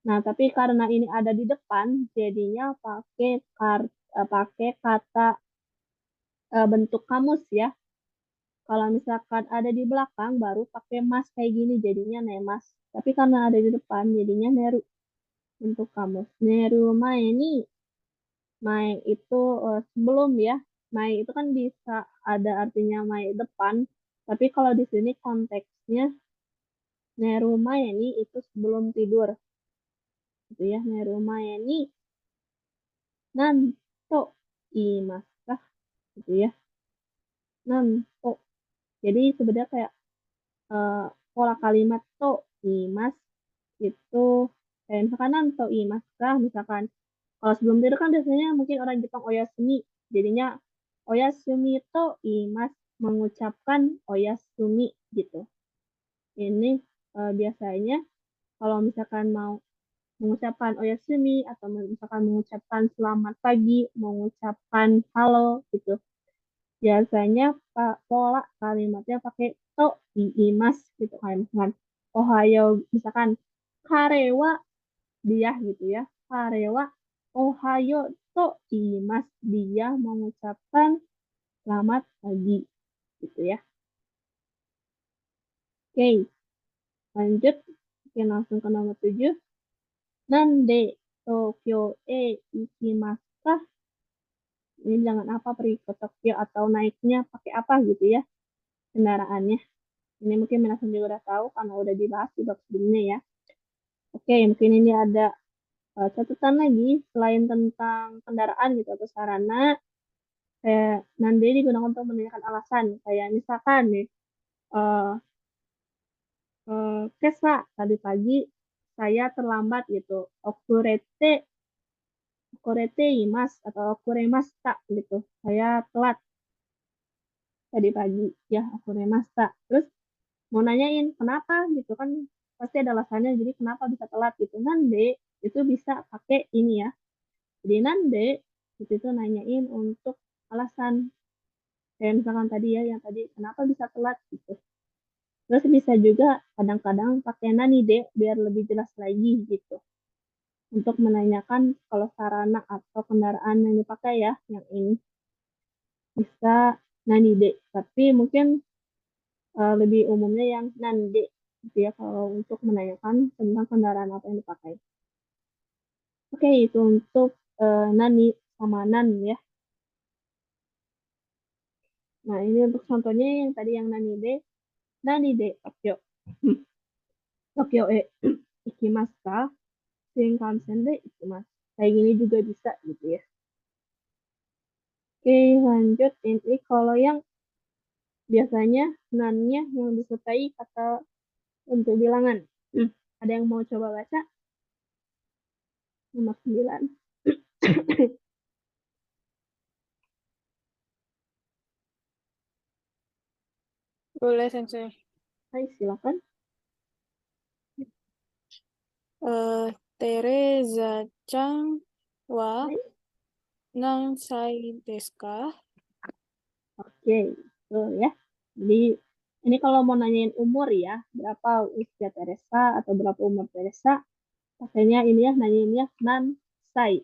Nah, tapi karena ini ada di depan, jadinya pakai kata bentuk kamus ya. Kalau misalkan ada di belakang, baru pakai mas kayak gini, jadinya nemas. Tapi karena ada di depan, jadinya neru bentuk kamus. Neru ini mai itu sebelum ya. Mai itu kan bisa ada artinya mai depan. Tapi kalau di sini konteksnya neru ini itu sebelum tidur. Gitu ya, neru ini nanto imaskah gitu ya. Nanto. Jadi sebenarnya kayak eh, pola kalimat to imas itu kayak misalkan nanto imas kah misalkan kalau sebelum tidur kan biasanya mungkin orang Jepang oyasumi jadinya oyasumi to imas mengucapkan oyasumi gitu. Ini biasanya kalau misalkan mau mengucapkan oyasumi atau misalkan mengucapkan selamat pagi, mengucapkan halo gitu. Biasanya pola kalimatnya pakai to iimas gitu kayak misalkan Ohayo misalkan karewa dia gitu ya. Karewa Ohayo to iimas dia mengucapkan selamat pagi gitu ya. Oke, lanjut. Oke, langsung ke nomor 7. Nande Tokyo ikimasu ka? Ini jangan apa pergi ke Tokyo atau naiknya pakai apa gitu ya kendaraannya. Ini mungkin Minasan juga udah tahu karena udah dibahas di bab sebelumnya ya. Oke, mungkin ini ada catatan lagi selain tentang kendaraan gitu atau sarana, kayak nanti digunakan untuk menanyakan alasan. Kayak misalkan nih, eh Kesa tadi pagi saya terlambat gitu. Okurete okurete imas atau okuremashita gitu. Saya telat tadi pagi ya, okuremashita. Terus mau nanyain kenapa gitu kan, pasti ada alasannya, jadi kenapa bisa telat gitu. Nande itu bisa pakai ini ya. Jadi nande itu nanyain untuk alasan. Kayak misalkan tadi ya, yang tadi kenapa bisa telat gitu. Terus bisa juga kadang-kadang pakai nani deh biar lebih jelas lagi gitu. Untuk menanyakan kalau sarana atau kendaraan yang dipakai ya, yang ini bisa nani deh. Tapi mungkin lebih umumnya yang nande gitu ya kalau untuk menanyakan tentang kendaraan apa yang dipakai. Oke, itu untuk nani sama nan ya. Nah, ini untuk contohnya yang tadi yang nani de Tokyo. Tokyo ikimasu ka? Shinkansen de ikimasu. Kayak gini juga bisa gitu ya. Oke, lanjut. Ini kalau yang biasanya nannya yang disertai kata untuk bilangan. Ada yang mau coba baca? Nomor 9. Boleh, Sensei. Hai, silakan. Teresa-chan wa Hai. nansai desu ka? Oke, itu ya. Jadi ini kalau mau nanyain umur ya, berapa usia Teresa atau berapa umur Teresa, pakainya ini ya, nanyain ya nansai.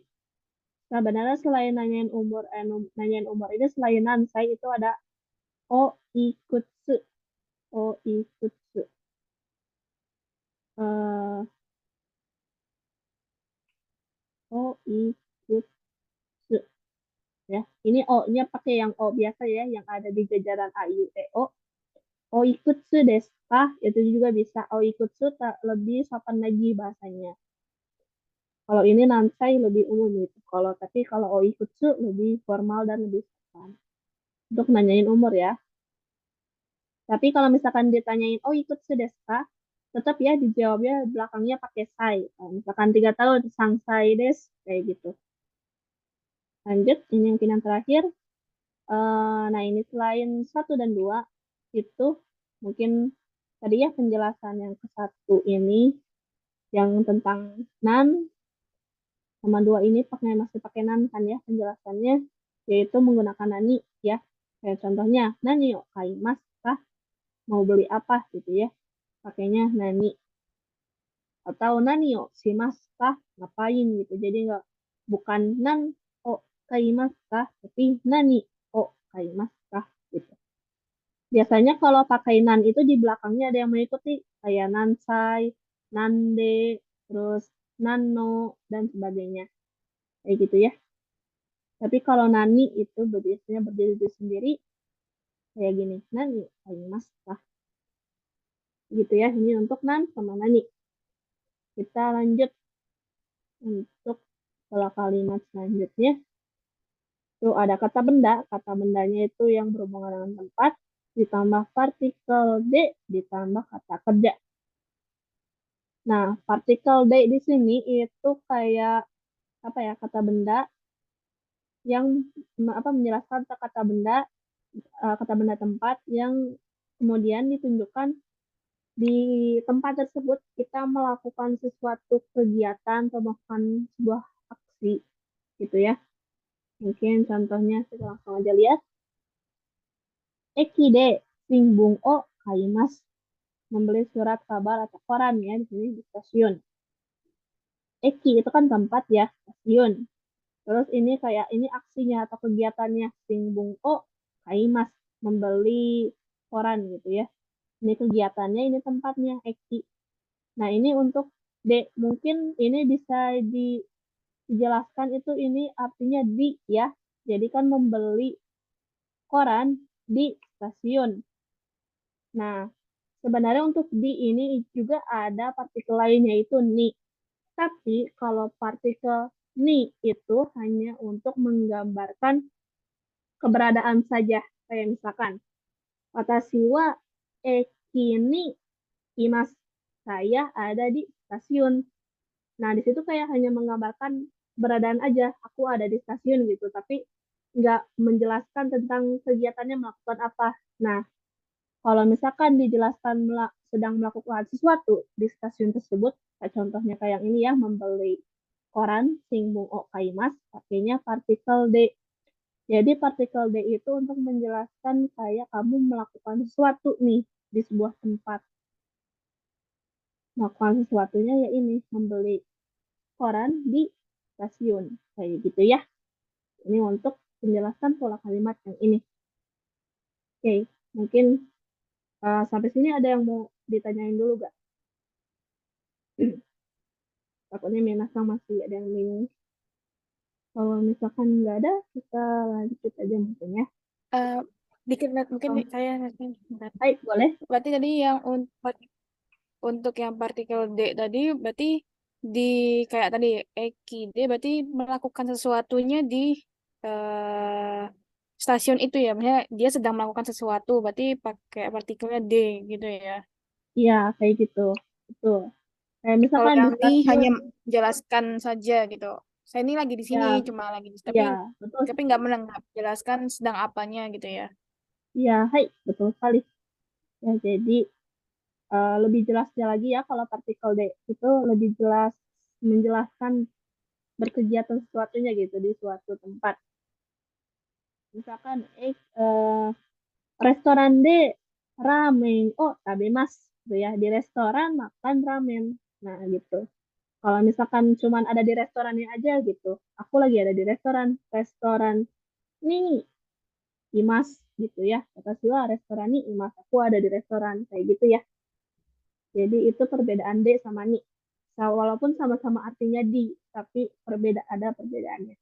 Nah, benar selain nanyain umur ini selain nansai itu ada o ikutsu. O ikutsu. Eh, o ikutsu ya. Ini O-nya pakai yang O biasa ya, yang ada di jajaran A, I, U, E, O. O ikutsu desu ka? Itu juga bisa. O ikutsu lebih sopan lagi bahasanya. Kalau ini nansai lebih umum gitu. Kalau O ikutsu lebih formal dan lebih sopan. Untuk nanyain umur ya. Tapi kalau misalkan ditanyain, oh ikut desu, tetap ya dijawabnya belakangnya pakai sai. Kalau misalkan 3 tahun, sangsai des, kayak gitu. Lanjut, ini yang terakhir. Nah, ini selain 1 dan 2, itu mungkin tadi ya penjelasan yang ke-1 ini, yang tentang nan, sama 2 ini masih pakai nan kan ya penjelasannya, yaitu menggunakan nani ya. Kayak contohnya, nani yo kaimasu kah? Mau beli apa gitu ya. Pakainya nani. Atau nani yo shimasu kah? Ngapain gitu. Jadi bukan nan o kaimasu kah, tapi nani o kaimasu kah gitu. Biasanya kalau pakai nan itu di belakangnya ada yang mengikuti kayak nansai, nande, terus nano dan sebagainya. Kayak gitu ya. Tapi kalau nani itu biasanya berdiri sendiri kayak gini. Nani kaimasu kah? Gitu ya. Ini untuk nan sama nani. Kita lanjut untuk pola kalimat selanjutnya. Tuh ada kata benda. Kata bendanya itu yang berhubungan dengan tempat, ditambah partikel D, ditambah kata kerja. Nah, partikel D di sini itu kayak apa ya, kata benda yang menjelaskan kata benda tempat yang kemudian ditunjukkan di tempat tersebut kita melakukan sesuatu kegiatan atau melakukan sebuah aksi gitu ya. Mungkin contohnya kita langsung aja lihat. Eki de Singbung o kaimasu. Membeli surat kabar atau koran ya di sini di stasiun. Eki itu kan tempat ya, stasiun. Terus ini kayak ini aksinya atau kegiatannya Singbung o kaimasu. Membeli koran gitu ya. Ini kegiatannya, ini tempatnya Eki. Nah, ini untuk D. Mungkin ini bisa dijelaskan itu ini artinya di ya. Jadi kan membeli koran di stasiun. Nah, sebenarnya untuk di ini juga ada partikel lain yaitu ni. Tapi kalau partikel ni itu hanya untuk menggambarkan keberadaan saja. Kayak misalkan, watashi wa eki ni imasu. Saya ada di stasiun. Nah, di situ kayak hanya menggambarkan keberadaan aja, aku ada di stasiun gitu, tapi nggak menjelaskan tentang kegiatannya melakukan apa. Nah, kalau misalkan dijelaskan sedang melakukan sesuatu di stasiun tersebut, kayak contohnya kayak yang ini ya, membeli koran, singbung o kaimas, pakainya partikel D. Jadi partikel D itu untuk menjelaskan kayak kamu melakukan sesuatu nih di sebuah tempat. Melakukan sesuatunya ya ini, membeli koran di stasiun. Kayak gitu ya. Ini untuk penjelasan pola kalimat yang ini. Oke, mungkin sampai sini ada yang mau ditanyain dulu gak? Takutnya Minasang masih ada yang bingung. Kalau misalkan nggak ada, kita lanjut aja mungkin ya. Eh, dikit mungkin Oh, saya bentar. baik, boleh. Berarti tadi yang untuk yang partikel D tadi berarti di kayak tadi Eki D berarti melakukan sesuatunya di eh, stasiun itu ya. Maksudnya dia sedang melakukan sesuatu berarti pakai partikelnya D gitu ya. Iya, kayak gitu. Betul. Kayak Kalau misalkan di yang ini stasiun, hanya menjelaskan saja gitu. Saya ini lagi di sini, ya, cuma lagi di iya, betul tapi sekali. nggak menanggapi jelaskan sedang apanya gitu ya. Iya, hai, betul sekali. Ya, jadi lebih jelasnya lagi ya kalau partikel D itu lebih jelas menjelaskan berkegiatan sesuatunya gitu di suatu tempat. Misalkan, restoran D ramen, oh tabemas, gitu ya. Di restoran makan ramen. Nah, gitu. Kalau misalkan cuman ada di restorannya aja gitu, aku lagi ada di restoran nih Imas gitu ya. Kata Sila restoran nih Imas, aku ada di restoran kayak gitu ya. Jadi itu perbedaan D sama Ni. Walaupun sama-sama artinya di, tapi ada perbedaannya.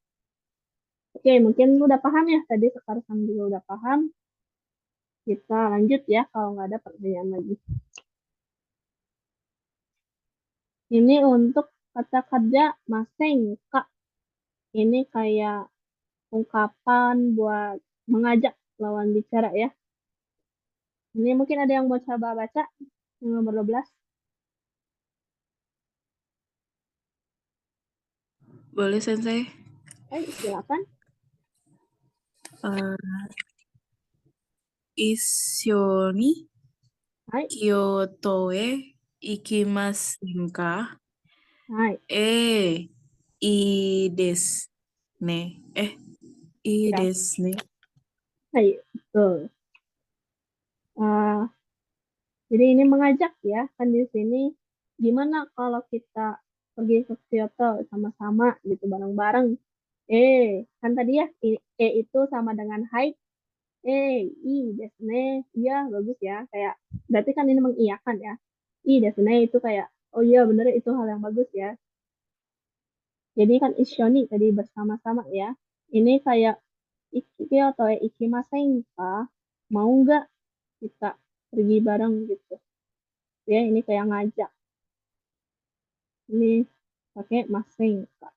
Oke, mungkin udah paham ya tadi sekarang juga udah paham. Kita lanjut ya kalau nggak ada pertanyaan lagi. Ini untuk kata kerja maseng, Kak. Ini kayak ungkapan buat mengajak lawan bicara ya. Ini mungkin ada yang mau coba baca yang nomor 12. Boleh, Sensei? Silakan. Eh, Isyoni Hai, Kyoto e ikimasen ka? hai. I desu ne. I Ya, desu ne. hai, betul. Eh, jadi ini mengajak ya, kan di sini gimana kalau kita pergi ke Kyoto sama-sama gitu bareng-bareng. Kan tadi ya itu sama dengan hai. I desne. Iya, bagus ya. Kayak berarti kan ini mengiyakan ya. I desne itu kayak oh iya bener itu hal yang bagus ya. Jadi kan isyoni tadi bersama-sama ya. Ini kayak iki atau ikimasen kah? Mau nggak kita pergi bareng gitu. Ya, ini kayak ngajak. Ini pakai maseng kah.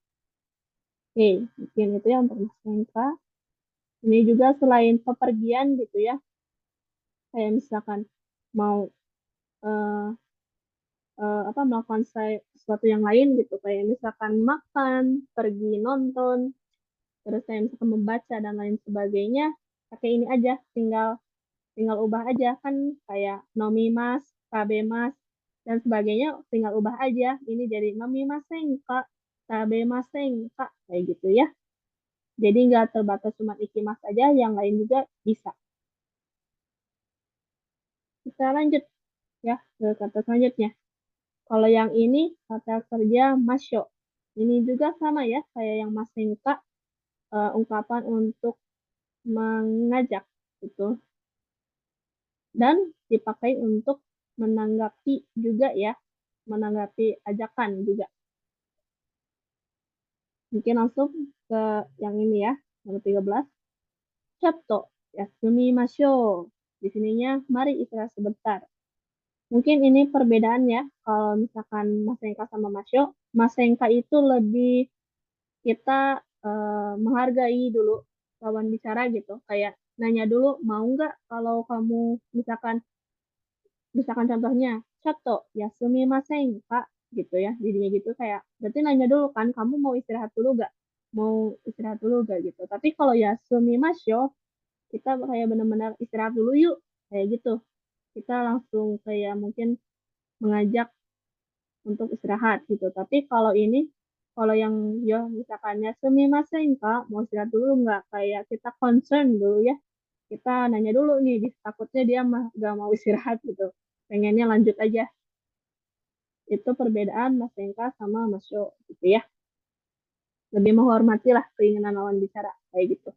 Oke, mungkin itu ya untuk maseng kah. Ini juga selain pepergian gitu ya. Kayak misalkan mau eh, apa melakukan sesuatu yang lain gitu kayak misalkan makan, pergi nonton, terus kayak misalkan membaca dan lain sebagainya, pakai ini aja, tinggal tinggal ubah aja kan kayak nomimas, tabemas dan sebagainya, tinggal ubah aja ini jadi nomimaseng kak, tabemaseng kak kayak gitu ya. Jadi nggak terbatas cuma ikimas aja, yang lain juga bisa. Kita lanjut ya ke kata selanjutnya. Kalau yang ini kata kerja masyo. Ini juga sama ya kayak yang Mas Hengka, ungkapan untuk mengajak gitu dan dipakai untuk menanggapi juga ya, menanggapi ajakan juga. Mungkin langsung ke yang ini ya, nomor 13. Chotto yasumimashou. Di sininya mari istirahat sebentar. Mungkin ini perbedaannya kalau misalkan Mas Hengka sama Mas Hengka itu lebih kita menghargai dulu lawan bicara gitu kayak nanya dulu mau nggak kalau kamu misalkan misalkan contohnya Chato yasumimasen kak, gitu ya. Jadinya gitu kayak berarti nanya dulu kan, kamu mau istirahat dulu gak? Mau istirahat dulu gak gitu. Tapi kalau ya sumimasu, kita kayak benar-benar istirahat dulu yuk, kayak gitu. Kita langsung kayak mungkin mengajak untuk istirahat gitu. Tapi kalau ini, kalau yang ya misalkannya sumimasen kak, mau istirahat dulu nggak? Kayak kita concern dulu ya. Kita nanya dulu nih, takutnya dia mah gak mau istirahat gitu. Pengennya lanjut aja. Itu perbedaan Mas Engka sama Mas Yo gitu ya. Lebih menghormati lah keinginan lawan bicara kayak gitu.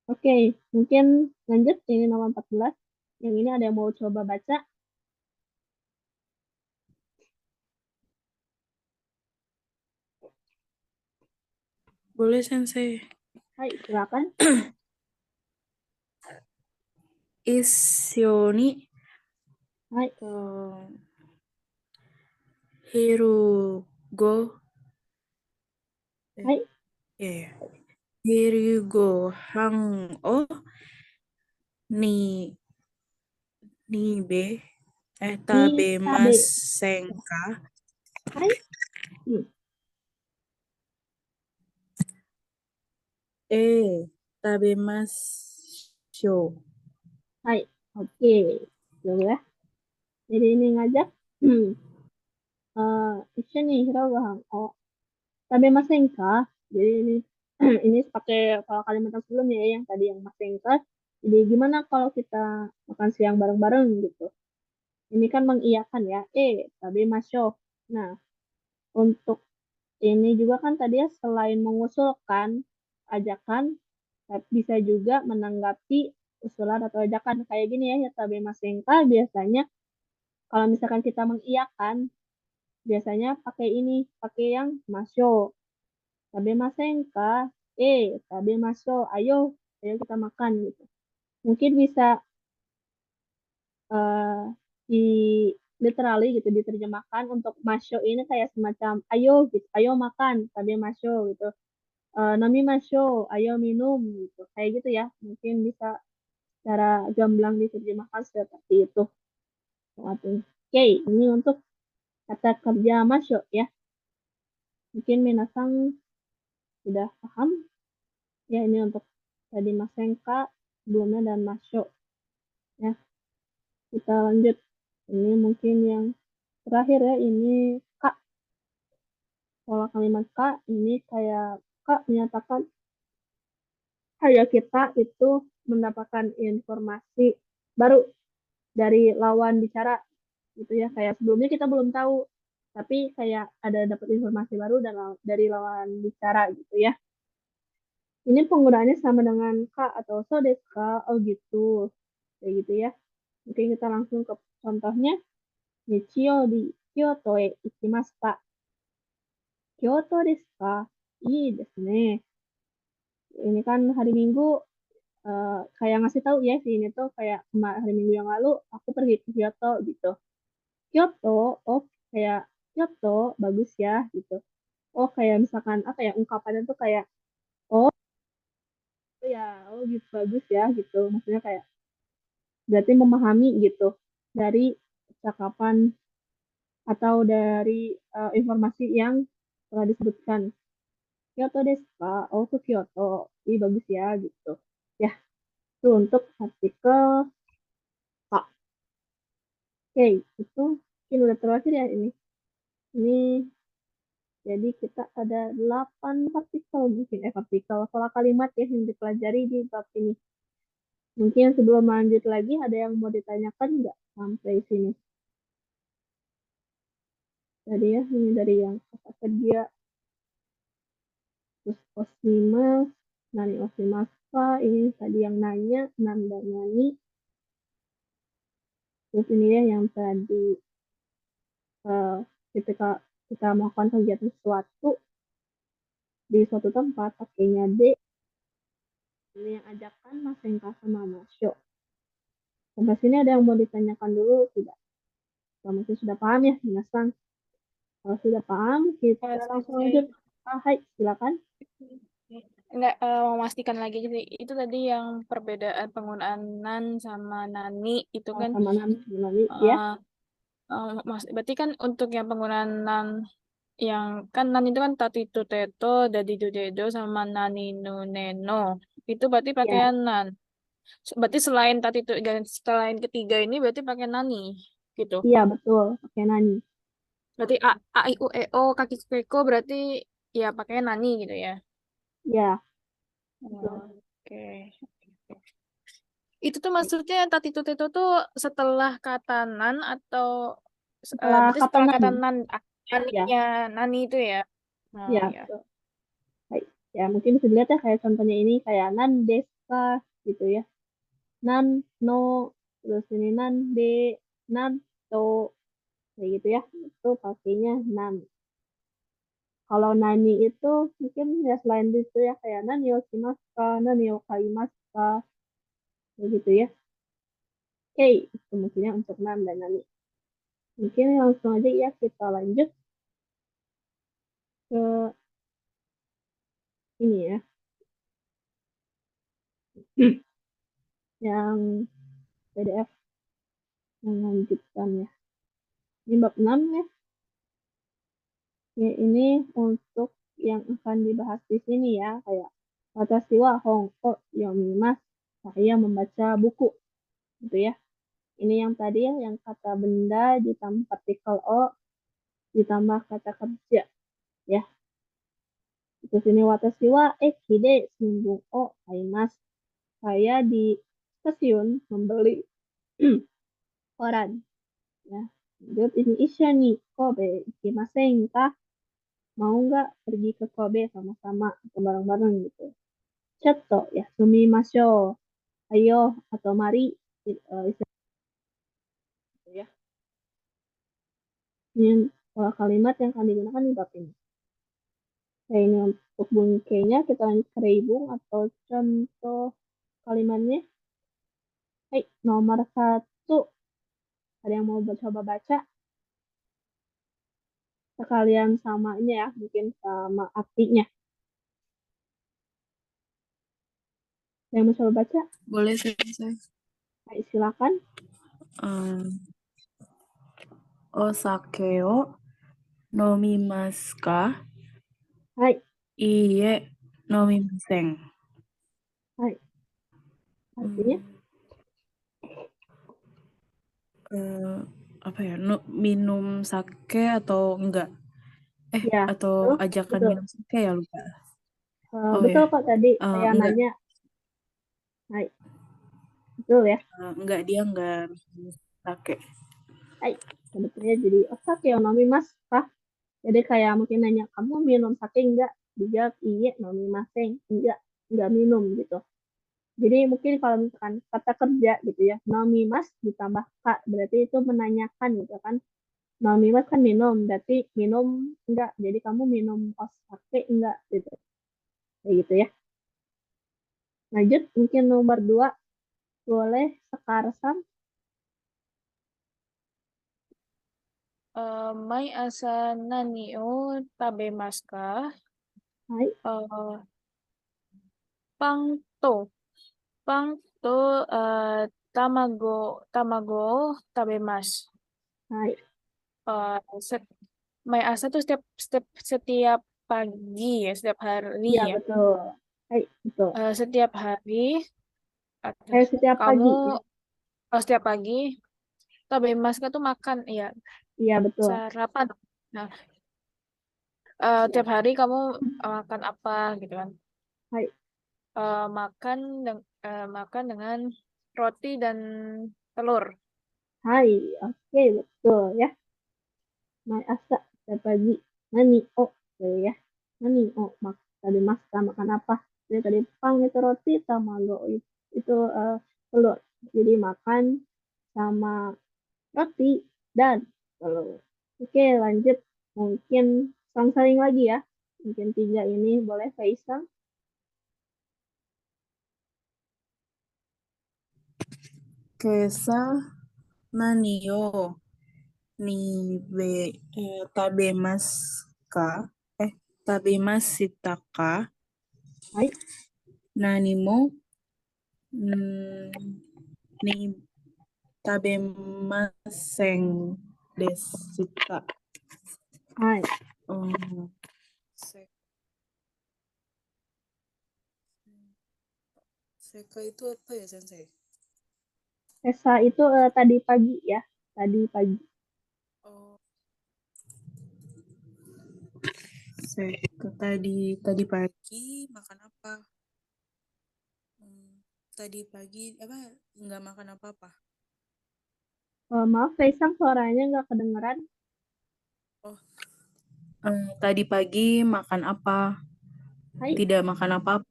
Oke, mungkin lanjut ini nomor 14. Yang ini ada yang mau coba baca? Boleh, Sensei. Hai, silakan. Isyoni Hai, Hirugo hai, eh Hirugo hang o ni be ni tabe. tabemasen ka? Hai, Tabemashou. hai. Oke, dulu ya. Jadi ini ngajak. Isu nih, Hirogohan. Oh, tabemasen ka? Jadi ini ini pakai kalau kalimat yang sebelumnya ya, yang tadi yang masen ka. Jadi gimana kalau kita makan siang bareng-bareng gitu? Ini kan mengiyakan ya. Tabemashou. Nah, untuk ini juga kan tadi ya selain mengusulkan ajakan, bisa juga menanggapi usulan atau ajakan kayak gini ya, tabemasen ka biasanya kalau misalkan kita mengiyakan biasanya pakai ini, pakai yang masyo. Tabemasen ka? Tabemaso. Ayo, ayo kita makan gitu. Mungkin bisa eh di literally gitu diterjemahkan untuk masyo ini kayak semacam ayo gitu, ayo makan, tabemaso gitu. Nami masyo, ayo minum gitu. Kayak gitu ya. Mungkin bisa secara gamblang diterjemahkan seperti itu. Oke, ini untuk kata kerja masyo ya. Mungkin minasang sudah paham ya ini untuk tadi Mas Sengka sebelumnya dan Mas Syo ya. Kita lanjut. Ini mungkin yang terakhir ya, ini Kak. Pola kalimat Kak ini kayak Kak menyatakan kayak kita itu mendapatkan informasi baru dari lawan bicara gitu ya. Kayak sebelumnya kita belum tahu, tapi kayak ada dapat informasi baru dari lawan bicara gitu ya. Ini penggunaannya sama dengan Kak atau so desu ka, oh gitu. Kayak gitu ya. Mungkin kita langsung ke contohnya. Nichio di Kyoto e ikimashita. Kyoto desu ka? Ii desu ne. Ini kan hari Minggu, kayak ngasih tahu ya si ini tuh kayak hari Minggu yang lalu aku pergi ke Kyoto gitu. Kyoto, oh kayak Kyoto bagus ya gitu. Oh kayak misalkan apa ya ungkapannya tuh kayak oh ya oh gitu bagus ya gitu. Maksudnya kayak berarti memahami gitu dari cakapan atau dari informasi yang telah disebutkan. Kyoto desu ka? Oh, ke Kyoto. Ih, bagus ya, gitu. Ya, itu untuk artikel K. Oke, itu mungkin udah terakhir ya ini. Ini, jadi kita ada 8 partikel mungkin, partikel, pola kalimat ya yang dipelajari di bab ini. Mungkin sebelum lanjut lagi, ada yang mau ditanyakan nggak sampai sini? Tadi ya, ini dari yang kata kerja, terus Osima, Nani Osimasa, ini tadi yang nanya, Nanda Nani, terus ini ya yang tadi eh, ketika kita melakukan kegiatan sesuatu di suatu tempat pakainya D, ini yang ajakan Mas Engka sama Mas Yo. Sampai sini ada yang mau ditanyakan dulu tidak? Kalau masih sudah paham ya, Minasan. Kalau sudah paham, kita langsung lanjut. Hai, silakan. Enggak, memastikan lagi jadi itu tadi yang perbedaan penggunaan nan sama nani itu kan Sama Nami, ya. eh, Berarti kan untuk yang penggunaan nan, yang kan nan itu kan tati tu teto, dadi du dedo, sama nani nu neno. Itu berarti pakai Ya, nan. Berarti selain tati tu dan selain ketiga ini berarti pakai nani gitu. iya betul, pakai nani. Berarti a i u e o kaki keko berarti ya pakai nani gitu ya. Ya, betul. Oke. Itu tuh maksudnya tati tu teto tuh setelah kata nan atau Setelah berarti kata setelah kata nani, nan ya, naninya nani itu ya. Oh ya, ya. betul. Baik. Ya, mungkin bisa dilihat ya kayak contohnya ini kayak nan deska gitu ya. Nan no, terus ini nan de, nan to, kayak gitu ya. Itu pakainya nan. Kalau nani itu mungkin ya selain itu ya kayak nani yo shimasu nani yo kaimasu kayak gitu ya. Oke, itu mungkinnya untuk nan dan nani. Mungkin langsung aja ya kita lanjut ke ini ya. Yang PDF yang lanjutkan ya. Ini bab 6 ya. Ya, ini untuk yang akan dibahas di sini ya, kayak watashi wa hong o yomimasu, saya membaca buku, gitu ya. Ini yang tadi ya, yang kata benda ditambah partikel o, ditambah kata kerja, ya. Terus ini watashi wa eki de shimbun o kaimasu, saya di stasiun membeli koran, ya. Lanjut ini isha ni Kobe ikimasen ka? Mau nggak pergi ke Kobe sama-sama atau bareng-bareng gitu. Chatto ya, sumimasho. Ayo atau mari istilah itu ya. Ini kalimat yang akan digunakan di bab ini. Nah, ini untuk bunyi K-nya kita lanjut ke reibung atau contoh kalimatnya. Hai, nomor 1. Ada yang mau coba baca? Sekalian sama ini ya, mungkin sama artinya. Ada yang mau coba baca? Boleh saya. Hai, silakan. Osake o nomimasu ka? Hai, Iie, nomimasen. hai. Artinya? Apa ya? Minum sake atau enggak? Ya, Atau betul, ajakan betul. minum sake ya lupa. Oh Betul ya, kok tadi saya enggak. nanya. Hai, betul ya. Enggak, dia enggak minum sake. Hai, sebetulnya jadi osake yo mas, Kak. Jadi kayak mungkin nanya, kamu minum sake enggak? Dijawab, iya, nomimasen. Enggak minum gitu. Jadi mungkin kalau misalkan kata kerja gitu ya, nomimas ditambah kak, berarti itu menanyakan gitu kan. Nomimas kan minum, berarti minum enggak. Jadi kamu minum osake enggak gitu. Kayak gitu ya. Lanjut, mungkin nomor 2, boleh sekarang. Mai asa nani o tabemasu ka? Hai, Eh, pang to tamago tamago tabemasu. hai. Eh, set- Mai asa tuh setiap pagi ya, setiap hari Iya, ya. betul. Hai, betul. Setiap hari atau Kayak setiap kamu pagi ya. setiap pagi tabemasu ka tuh makan ya, Iya, betul. sarapan. Nah, Ya. tiap hari kamu makan apa gitu kan? Hai, Makan dengan roti dan telur. hai. Oke, betul ya. Mai asa setiap pagi. Nani, oh, oke ya. Nani, oh, tadi mas makan apa? Jadi tadi pang itu roti, tamago itu telur. Jadi makan sama roti dan telur. Oke, lanjut. Mungkin saling lagi ya. Mungkin 3 ini boleh Faisal. Kesa nani o ni tabemasu ka? Tabemashita ka? Hai, Nani mo ni tabemasen Desita. はい。 Oh, se- Seka itu apa ya, Sensei? Esa itu tadi pagi ya. Tadi pagi. Oh, Seka tadi pagi makan apa? Tadi pagi apa nggak makan apa-apa? Maaf, Kaisang suaranya nggak kedengeran. Oh, tadi pagi makan apa? Hai. Tidak makan apa-apa.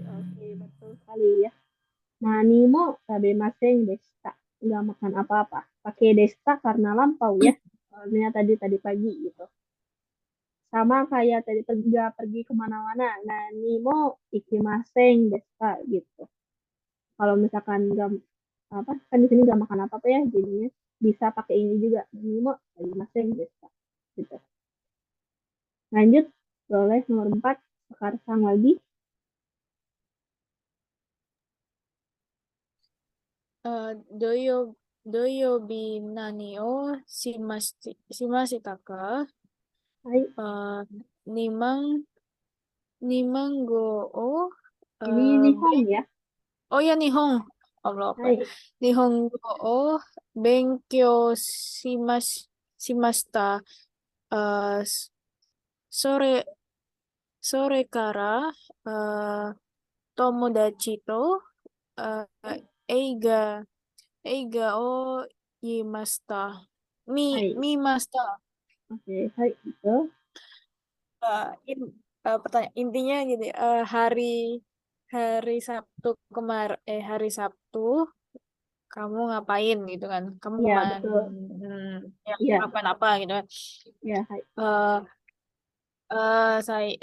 Oke, betul sekali ya. Nani mo tabemasen deshita. Nggak makan apa-apa. Pakai deshita karena lampau ya. Soalnya tadi pagi gitu. Sama kayak tadi nggak pergi kemana-mana. Nani mo ikimasen deshita gitu. Kalau misalkan nggak apa kan di sini nggak makan apa-apa ya, jadinya bisa pakai ini juga. Nani mo tabemasen deshita. Gitu. Lanjut, boleh nomor 4. Sekarang lagi. Do you be nani o shimashita ka? Hai. Nimang go o Ini Nihon ya. oh ya Nihon. Allah apa? Hai. Nihongo o benkyou shimashita. Eh, sore sore kara tomodachi to eiga eiga o imashita. Hai. Mimashita. Oke, hai. Betul. Intinya gini, hari hari Sabtu hari Sabtu kamu ngapain gitu kan? Kamu Iya, kemana? betul. Ya, Iya, ngapain apa gitu kan? iya, hai. Eh saya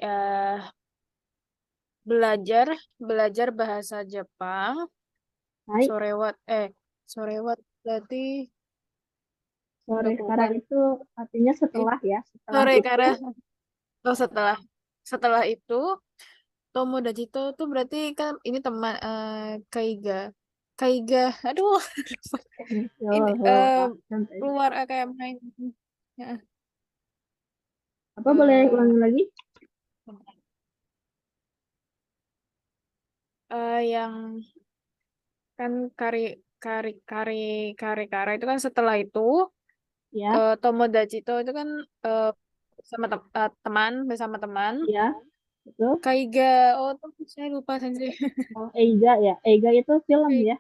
belajar belajar bahasa Jepang. Hai. Sorewat sorewat berarti Sore udah aku lupa. sekarang itu artinya setelah ya. Setelah Sore itu, karena setelah setelah itu Tomodajito tuh berarti kan ini teman Kaiga. Kaiga, aduh, ini santai. keluar kayak main. Ya, Apa boleh eh, ulangi lagi? yang kan kari kara itu kan setelah itu Ya, Tomodajito itu kan eh, teman bersama teman. ya, betul. Kaiga, oh tuh saya lupa sensei. Oh, Eiga ya. Eiga itu film ya.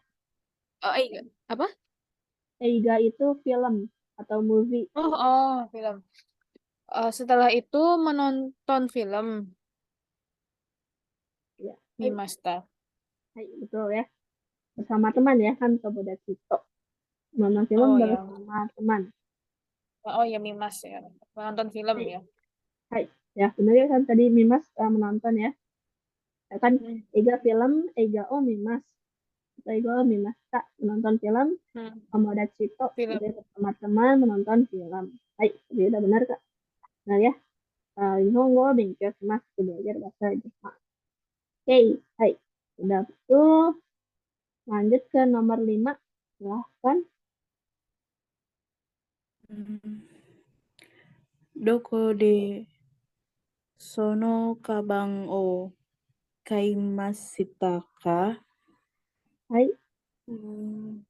Oh, iya. Apa? Eiga itu film atau movie. Film. Setelah itu menonton film Ya, hai, Mimasta. hai, betul ya. Bersama teman ya kan Tobodachito. Nonton film Oh ya, bersama teman. oh ya Mimas ya. Menonton film Hai, ya. hai. Ya, benar ya kan tadi Mimas menonton ya. Ya kan Hmm. Eiga film, Eiga oh Mimas. Eiga oh Mimas tak menonton film. Hmm. Tomodachi to Film. gitu ya, bersama teman menonton film. Hai, jadi udah benar kak. Nah ya, Nihongo benkyou shimasu itu belajar bahasa Jepang. Oke, hai. Udah betul. Lanjut ke nomor 5. Silahkan. Hmm. Doko de sono kabang o kaimashita ka? Hai, Hmm.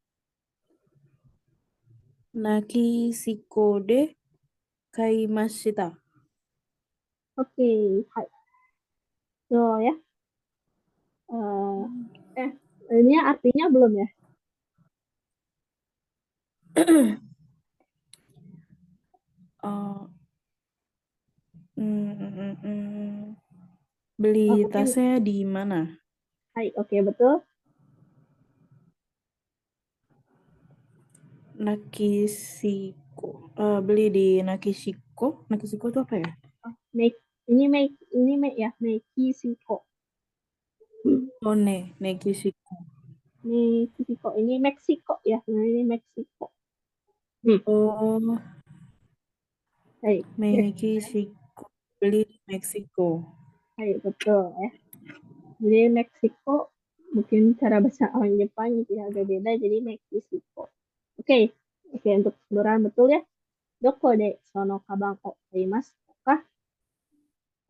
Naki shiko de kaimashita. oke, hai. So ya, Hmm. ini artinya belum ya? Oh, mm, mm, mm. Beli Mungkin, tasnya di mana? hai, oke betul. Nakishiko. Beli di Nakishiko. Nakishiko itu apa ya? Oh, ini make ya, Mexico. Oh, Nakishiko. Mexico, ini Meksiko ya, nah, ini Meksiko. Hmm, Oh, hai, Nakishiko. Beli di Meksiko. hai, betul ya. Jadi Meksiko mungkin cara bahasa orang Jepang gitu ya agak beda jadi Meksiko. Oke, Oke, untuk keseluruhan betul ya. Dokode sono kabang o kaimasu ka?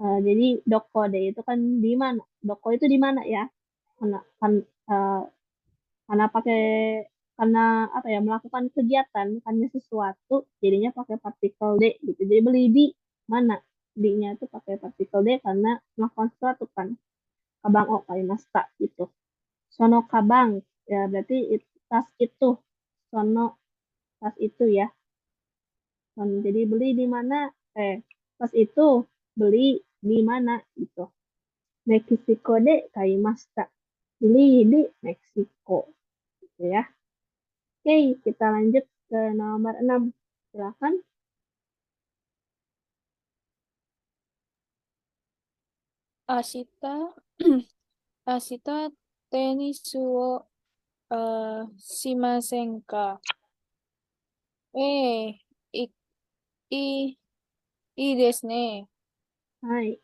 Jadi dokode itu kan di mana? Doko itu di mana ya? Karena kan eh, karena pakai karena apa ya melakukan kegiatan bukannya sesuatu jadinya pakai partikel D gitu. Jadi beli di mana? D-nya itu pakai partikel D karena melakukan sesuatu kan. Kabang o kaimasta gitu. Sono kabang ya berarti tas itu. Sono tas itu ya. Jadi beli di mana? Eh, tas itu beli di mana gitu. Meksiko de kaimasta. Beli di Meksiko gitu ya. Oke, kita lanjut ke nomor 6. Silakan. Ashita, Ashita tenis wo shimasen ka? Eh, i, i, i desu ne. Hai.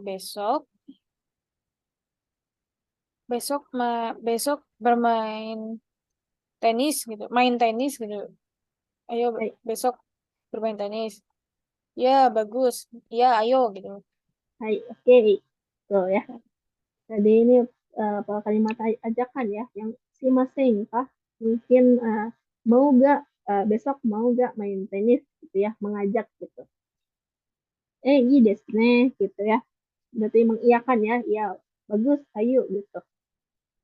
Besok, besok bermain tenis gitu, main tenis gitu. Ayo Hai. besok bermain tenis. Ya, bagus. Ya, ayo gitu. Hai. Oke. Tuh ya. Jadi ini kalimat ajakan ya yang si masing kah mungkin mau gak besok mau gak main tenis gitu ya mengajak gitu. Iya desu ne gitu ya. Berarti mengiyakan ya. Ya bagus ayo gitu.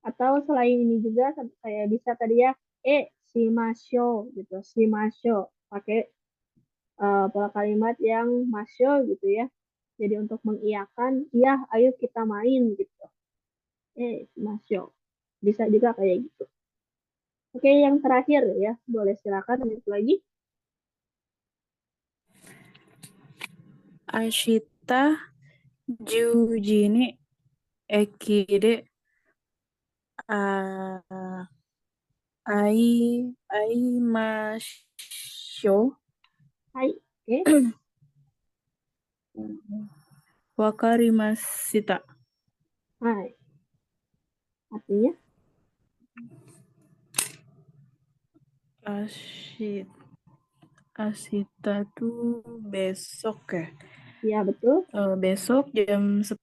Atau selain ini juga kayak bisa tadi ya shimasho gitu. Shimasho pakai pola kalimat yang masyo gitu ya. Jadi untuk mengiyakan, iya ayo kita main gitu. Masyo. Bisa juga kayak gitu. Oke, yang terakhir ya. Boleh silakan lanjut lagi. Ashita Juji ni eki de ah, aimashou. Hai. Oke. Wakarimashita. Hai. Artinya, Ashita, Ashita tuh besok ya. ya betul. Besok jam 10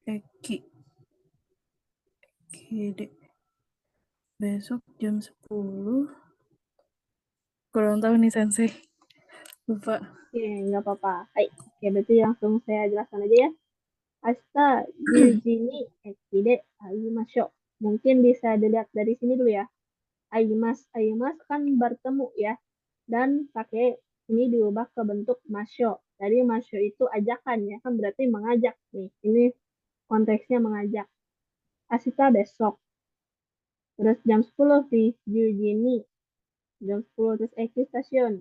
Eki. Eki besok jam 10. Kurang tahu nih Sensei. Lupa. Oke, nggak apa-apa. Hai. Oke, berarti langsung saya jelaskan aja ya. Asta Yujini Ekide Aimasho. Mungkin bisa dilihat dari sini dulu ya. Aimas, Aimas kan bertemu ya. Dan pakai ini diubah ke bentuk masyo. Jadi masyo itu ajakan ya. Kan berarti mengajak nih. Ini konteksnya mengajak. Asita besok. Terus jam 10 di Yujini. Jam 10 terus exit stasiun.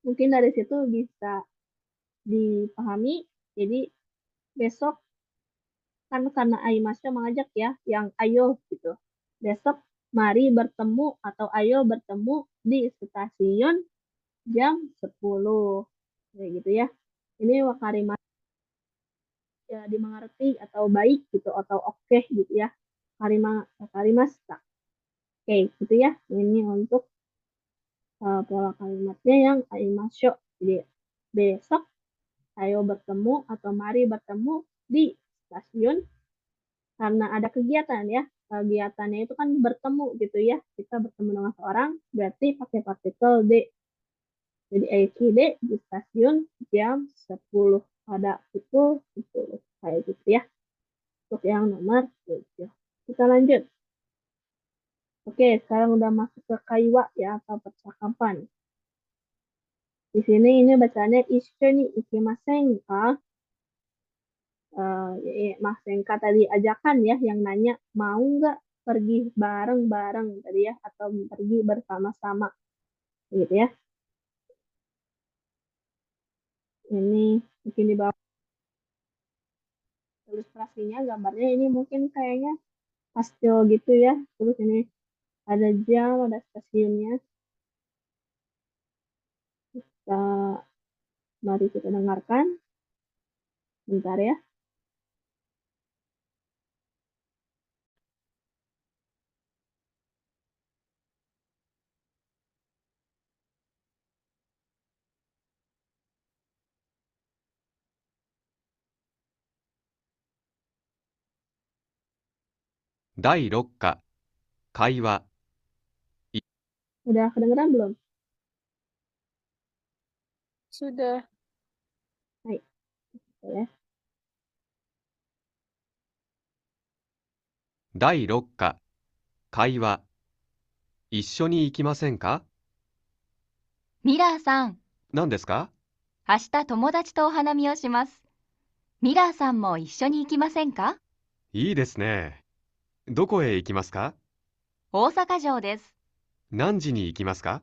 Mungkin dari situ bisa dipahami. Jadi besok kan karena Aimasnya mengajak ya, yang ayo gitu. Besok mari bertemu atau ayo bertemu di stasiun jam 10. Kayak gitu ya. Ini wakarimas ya dimengerti atau baik gitu atau oke gitu ya. Wakarimas tak. Oke, gitu ya. Ini untuk pola kalimatnya yang aimasyo. Jadi besok ayo bertemu atau mari bertemu di stasiun karena ada kegiatan ya. Kegiatannya itu kan bertemu gitu ya. Kita bertemu dengan seorang berarti pakai partikel D. Jadi EKD di stasiun jam 10 pada pukul 10 kayak gitu ya. Untuk yang nomor 7. Kita lanjut. Oke, sekarang udah masuk ke kaiwa ya atau percakapan. Di sini ini bacanya ishoni ikimasen ka? Mas Sengka tadi ajakan ya yang nanya mau nggak pergi bareng-bareng tadi ya atau pergi bersama-sama gitu ya. Ini mungkin di bawah ilustrasinya gambarnya ini mungkin kayaknya pastel gitu ya. Terus ini ada jam, ada stasiunnya. Kita, mari kita dengarkan. Bentar ya. 第6課、会話、 Udah kedengeran belum? Sudah. Hai, boleh. 第6課、会話、一緒に行きませんか？ミラーさん、何ですか？明日友達とお花見をします。ミラーさんも一緒に行きませんか？いいですね。どこへ行きますか？大阪城です。何時に行きますか？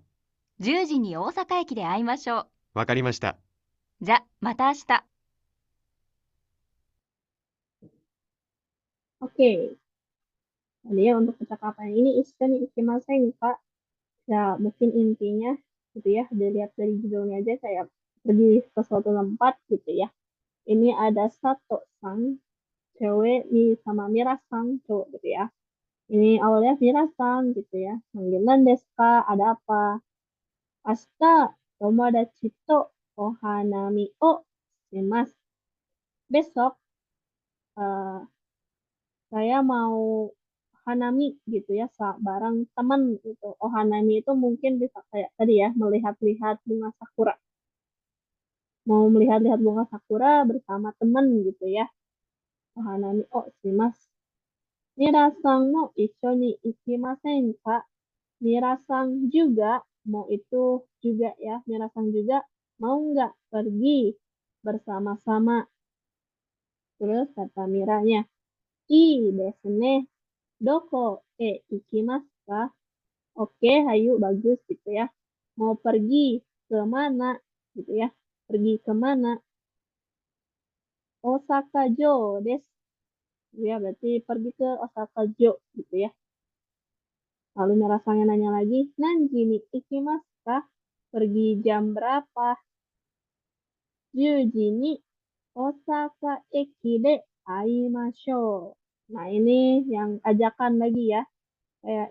10時に大阪駅で会いましょう。わかりました。じゃ、また明日。Oke, jadi ya untuk percakapan ini Ishkan ikimasen Kak. Ya, mungkin intinya gitu ya, dilihat dari judulnya aja kayak pergi ke suatu tempat gitu ya. Ini ada satu sang cewek nih sama Mira-sang cowok gitu ya. Ini awalnya Mira-sang gitu ya. Manggilan deska, ada apa? Asta, tomodachi to ohanami o shimasu. Besok eh, saya mau hanami gitu ya, bareng teman gitu. Hanami itu mungkin bisa kayak tadi ya, melihat-lihat bunga sakura. Mau melihat-lihat bunga sakura bersama teman gitu ya. Hanami o shimasu. Mirasang no icho ni ikimasen ka? Mirasang juga, mau itu juga ya, Mirasang juga mau nggak pergi bersama-sama. Terus kata Miranya, I desu ne, doko e ikimasu ka? Oke, hayu bagus gitu ya. Mau pergi ke mana gitu ya. Pergi ke mana? Osaka Jo desu. Ya, berarti pergi ke Osaka Jo gitu ya. Lalu Mirasanya nanya lagi, Nanji ni ikimasu ka? Pergi jam berapa? 10 ni Osaka Eki de aimashou. Nah, ini yang ajakan lagi ya. Kayak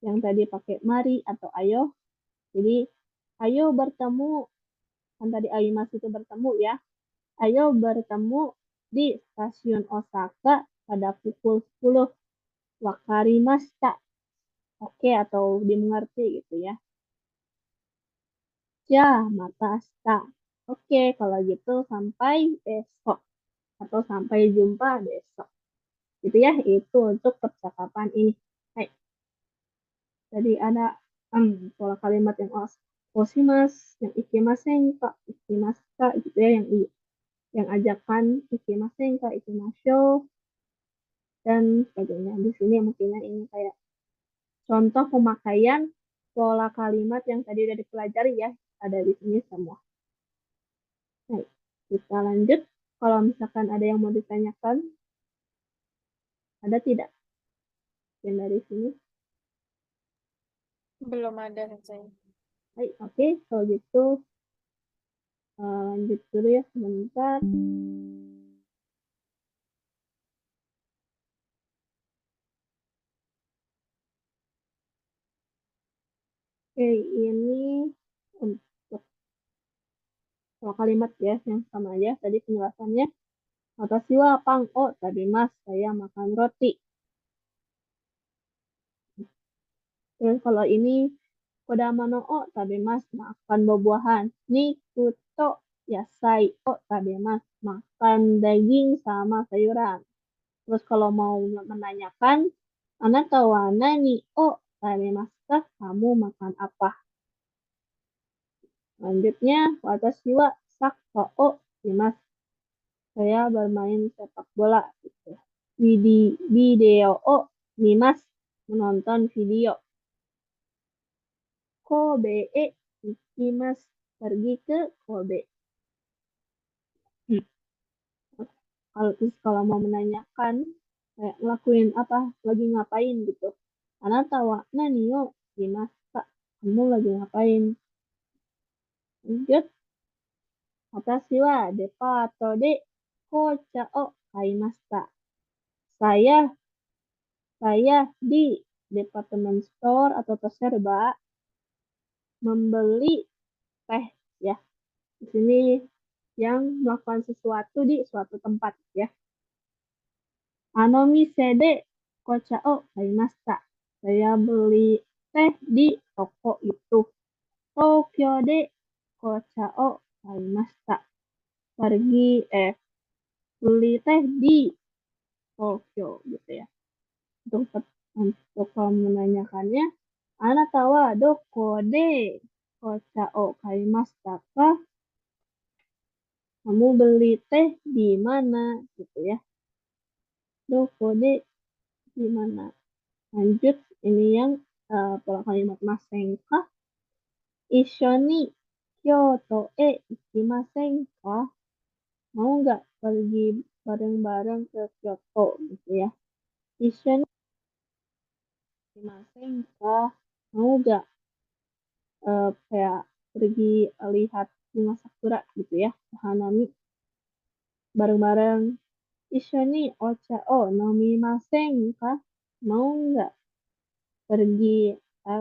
yang tadi pakai mari atau ayo. Jadi, ayo bertemu. Kan tadi aimasu itu bertemu ya. Ayo bertemu di stasiun Osaka pada pukul 10. Wakarimashita. Oke, atau dimengerti gitu ya. Ya, mata asta. Oke, kalau gitu sampai besok. Atau sampai jumpa besok. Gitu ya, itu untuk percakapan ini. Hai, jadi ada pola kalimat yang osimas, yang ikimasen kak, ikimasu kak, gitu ya, yang ajakan ikimasen kak, ikimasyo, dan sebagainya. Di sini mungkinnya ini kayak contoh pemakaian pola kalimat yang tadi udah dipelajari ya, ada di sini semua. Baik, kita lanjut. Kalau misalkan ada yang mau ditanyakan, ada tidak? Yang dari sini. Belum ada saya. Baik, oke. Kalau gitu lanjut dulu ya sebentar. Oke, ini untuk pola kalimat ya, yang sama aja. Tadi penjelasannya. Watashi wa pan o tabimasu. Saya makan roti. Terus kalau ini kodama no o tabimasu. Makan buah-buahan. Niku to yasai o tabimasu. Makan daging sama sayuran. Terus kalau mau menanyakan, anata wa nani o tabimasu ka? Kamu makan apa? Selanjutnya, watashi wa sakka o shimasu. Saya bermain sepak bola. Gitu. Video o mimas. Menonton video. Kobe e ikimasu. Pergi ke Kobe. Kalau mau menanyakan, kayak ngelakuin apa, lagi ngapain gitu. Anata wa nani o shimasu ka? Kamu lagi ngapain? Lanjut. Watashi wa depato de kocha o kaimashita. Saya di department store atau terserba membeli teh ya. Di sini yang melakukan sesuatu di suatu tempat ya. Ano mise de kochao karimashita. Saya beli teh di toko itu. Tokyo de kochao karimashita. Beli teh di Tokyo gitu ya. Untuk menanyakannya, anata wa doko de kochao karimashita ka? Kamu beli teh di mana gitu ya. Doko de di mana. Lanjut, ini yang pola kalimat masen ka. Isho ni Kyoto ikimasen ka? Mau nggak pergi bareng-bareng ke Kyoto gitu ya. Isho ni ikimasen ka? Mau nggak kayak pergi lihat bunga sakura gitu ya. Hanami bareng-bareng. Isho ni ocha o nomimasen ka? Mau nggak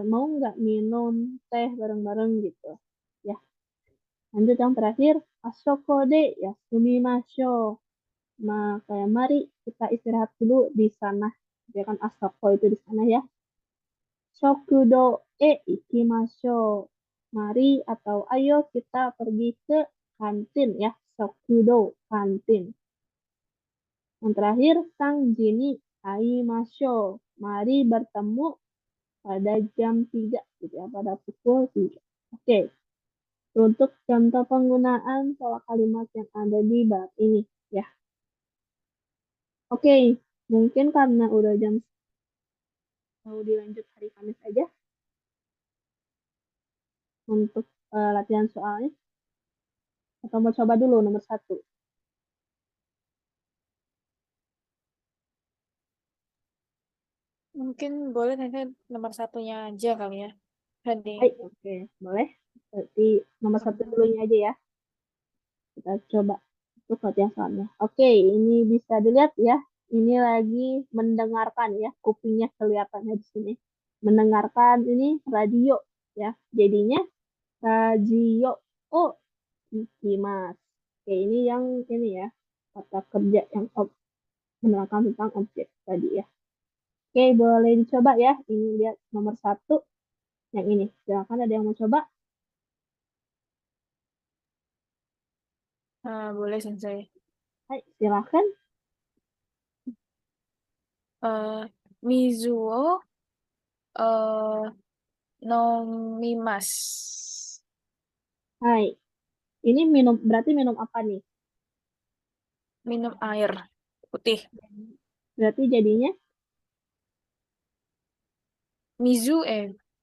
mau nggak minum teh bareng-bareng gitu ya. Lanjut yang terakhir, asoko de yasumimashou. Kayak mari kita istirahat dulu di sana. Ya kan asoko itu di sana ya. Shokudo ikimashou. Mari atau ayo kita pergi ke kantin ya. Shokudo, kantin. Yang terakhir, sanji ni aimashou. Mari bertemu pada jam 3 gitu ya, pada pukul 3. Oke. Untuk contoh penggunaan pola kalimat yang ada di bab ini ya. Oke, mungkin karena udah jam, mau dilanjut hari Kamis aja untuk latihan soalnya. Atau mau coba dulu nomor 1. Mungkin boleh nanti nomor satunya aja kali ya. Tadi. Hai, oke, boleh. Berarti nomor 1 dulunya aja ya. Kita coba untuk latihan soalnya. Oke, ini bisa dilihat ya. Ini lagi mendengarkan ya, kupingnya kelihatannya di sini. Mendengarkan ini radio ya. Jadinya radio ikimasu. Oke, ini yang ini ya, kata kerja yang menerangkan tentang objek tadi ya. Oke, boleh dicoba ya. Ini lihat nomor 1 yang ini. Silakan, ada yang mau coba? Boleh Sensei. Hai, silakan. Mizuo nomimasu. Hai. Ini berarti minum apa nih? Minum air putih. Berarti jadinya? Mizu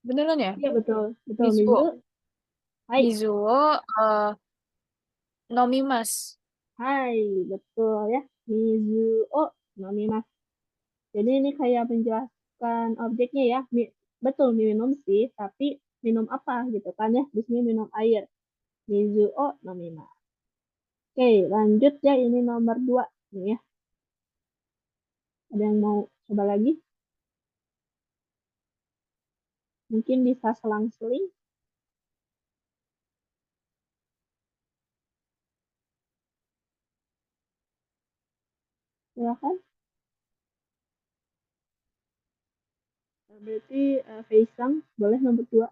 beneran ya? Iya, betul. Betul, Mizuo. Mizu. Hai. Mizuo nomimasu. Hai, betul ya. Mizuo nomimasu. Jadi ini kayak menjelaskan objeknya ya. Betul, minum sih, tapi minum apa gitu kan ya. Di sini minum air. Mizuo nomimasu. Oke, lanjut ya. Ini nomor 2 nih ya. Ada yang mau coba lagi? Mungkin bisa selang-seling. Silakan. Berarti Faisang boleh nomor 2.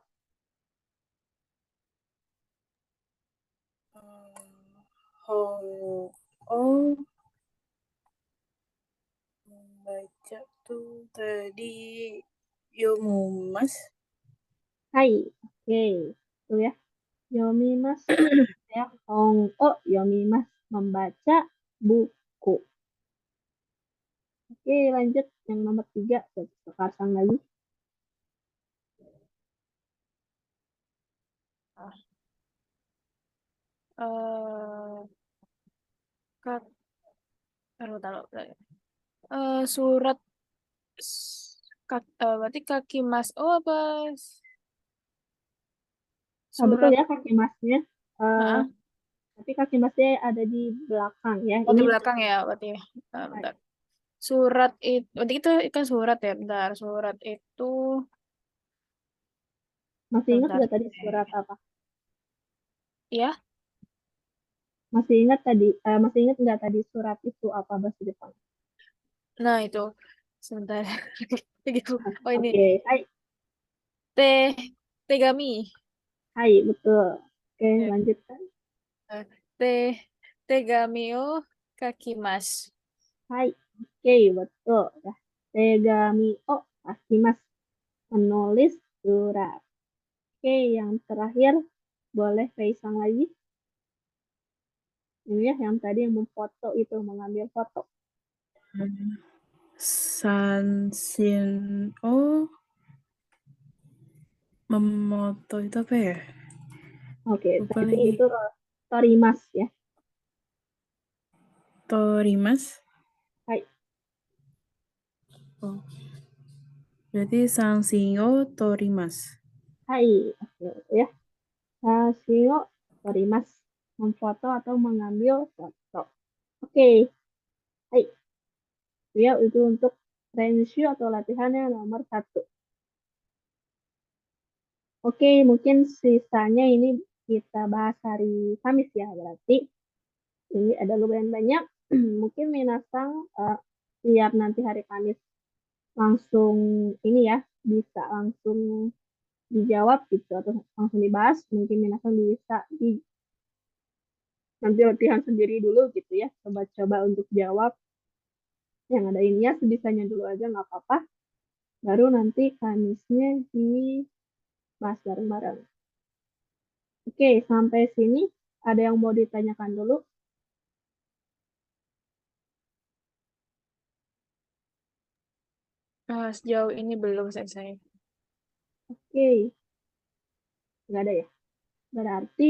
Baca tuh tadi Yomumas. Hai, oke. Tuh ya. Yomimas ya. Yomimas, membaca buku. Oke, lanjut yang nomor 3. Pasang lagi. Taruh. Surat berarti kaki mas apa Betul surat ya kaki masnya. Tapi kaki masnya ada di belakang ya. di Ini belakang ya berarti. Bentar. Surat itu berarti itu kan surat ya, bentar. Surat itu masih ingat bentar. nggak tadi surat apa? Ya, Masih ingat nggak tadi surat itu apa bahasa Jepang? nah itu Sebentar. Oh ini Oke, hai, tegami. hai, betul. Oke, Ya. lanjutkan. Tegami o kakimasu. Hai, oke, betul. Ya. Tegami o kakimasu. Menulis surat. Oke, yang terakhir, boleh Kaisang lagi? Ini ya, yang tadi yang memfoto itu, mengambil foto. Sansin memoto itu apa ya? Oke, Lupa berarti lagi. itu torimas ya. Torimas. Hai, Oh. Berarti sansin torimas. hai. Oke, ya. Hasio torimas. Memfoto atau mengambil foto. Oke, hai. Ya, itu untuk renshu atau latihannya nomor 1. Oke, mungkin sisanya ini kita bahas hari Kamis ya. Berarti ini ada lumayan banyak. Mungkin Minasang siap nanti hari Kamis langsung ini ya, bisa langsung dijawab gitu atau langsung dibahas. Mungkin Minasang bisa nanti latihan sendiri dulu gitu ya. Coba-coba untuk jawab yang ada ininya sebisanya dulu aja nggak apa-apa. Baru nanti Kamisnya dibahas bareng-bareng. Oke, sampai sini ada yang mau ditanyakan dulu? Sejauh ini belum selesai. Oke, nggak ada ya. Berarti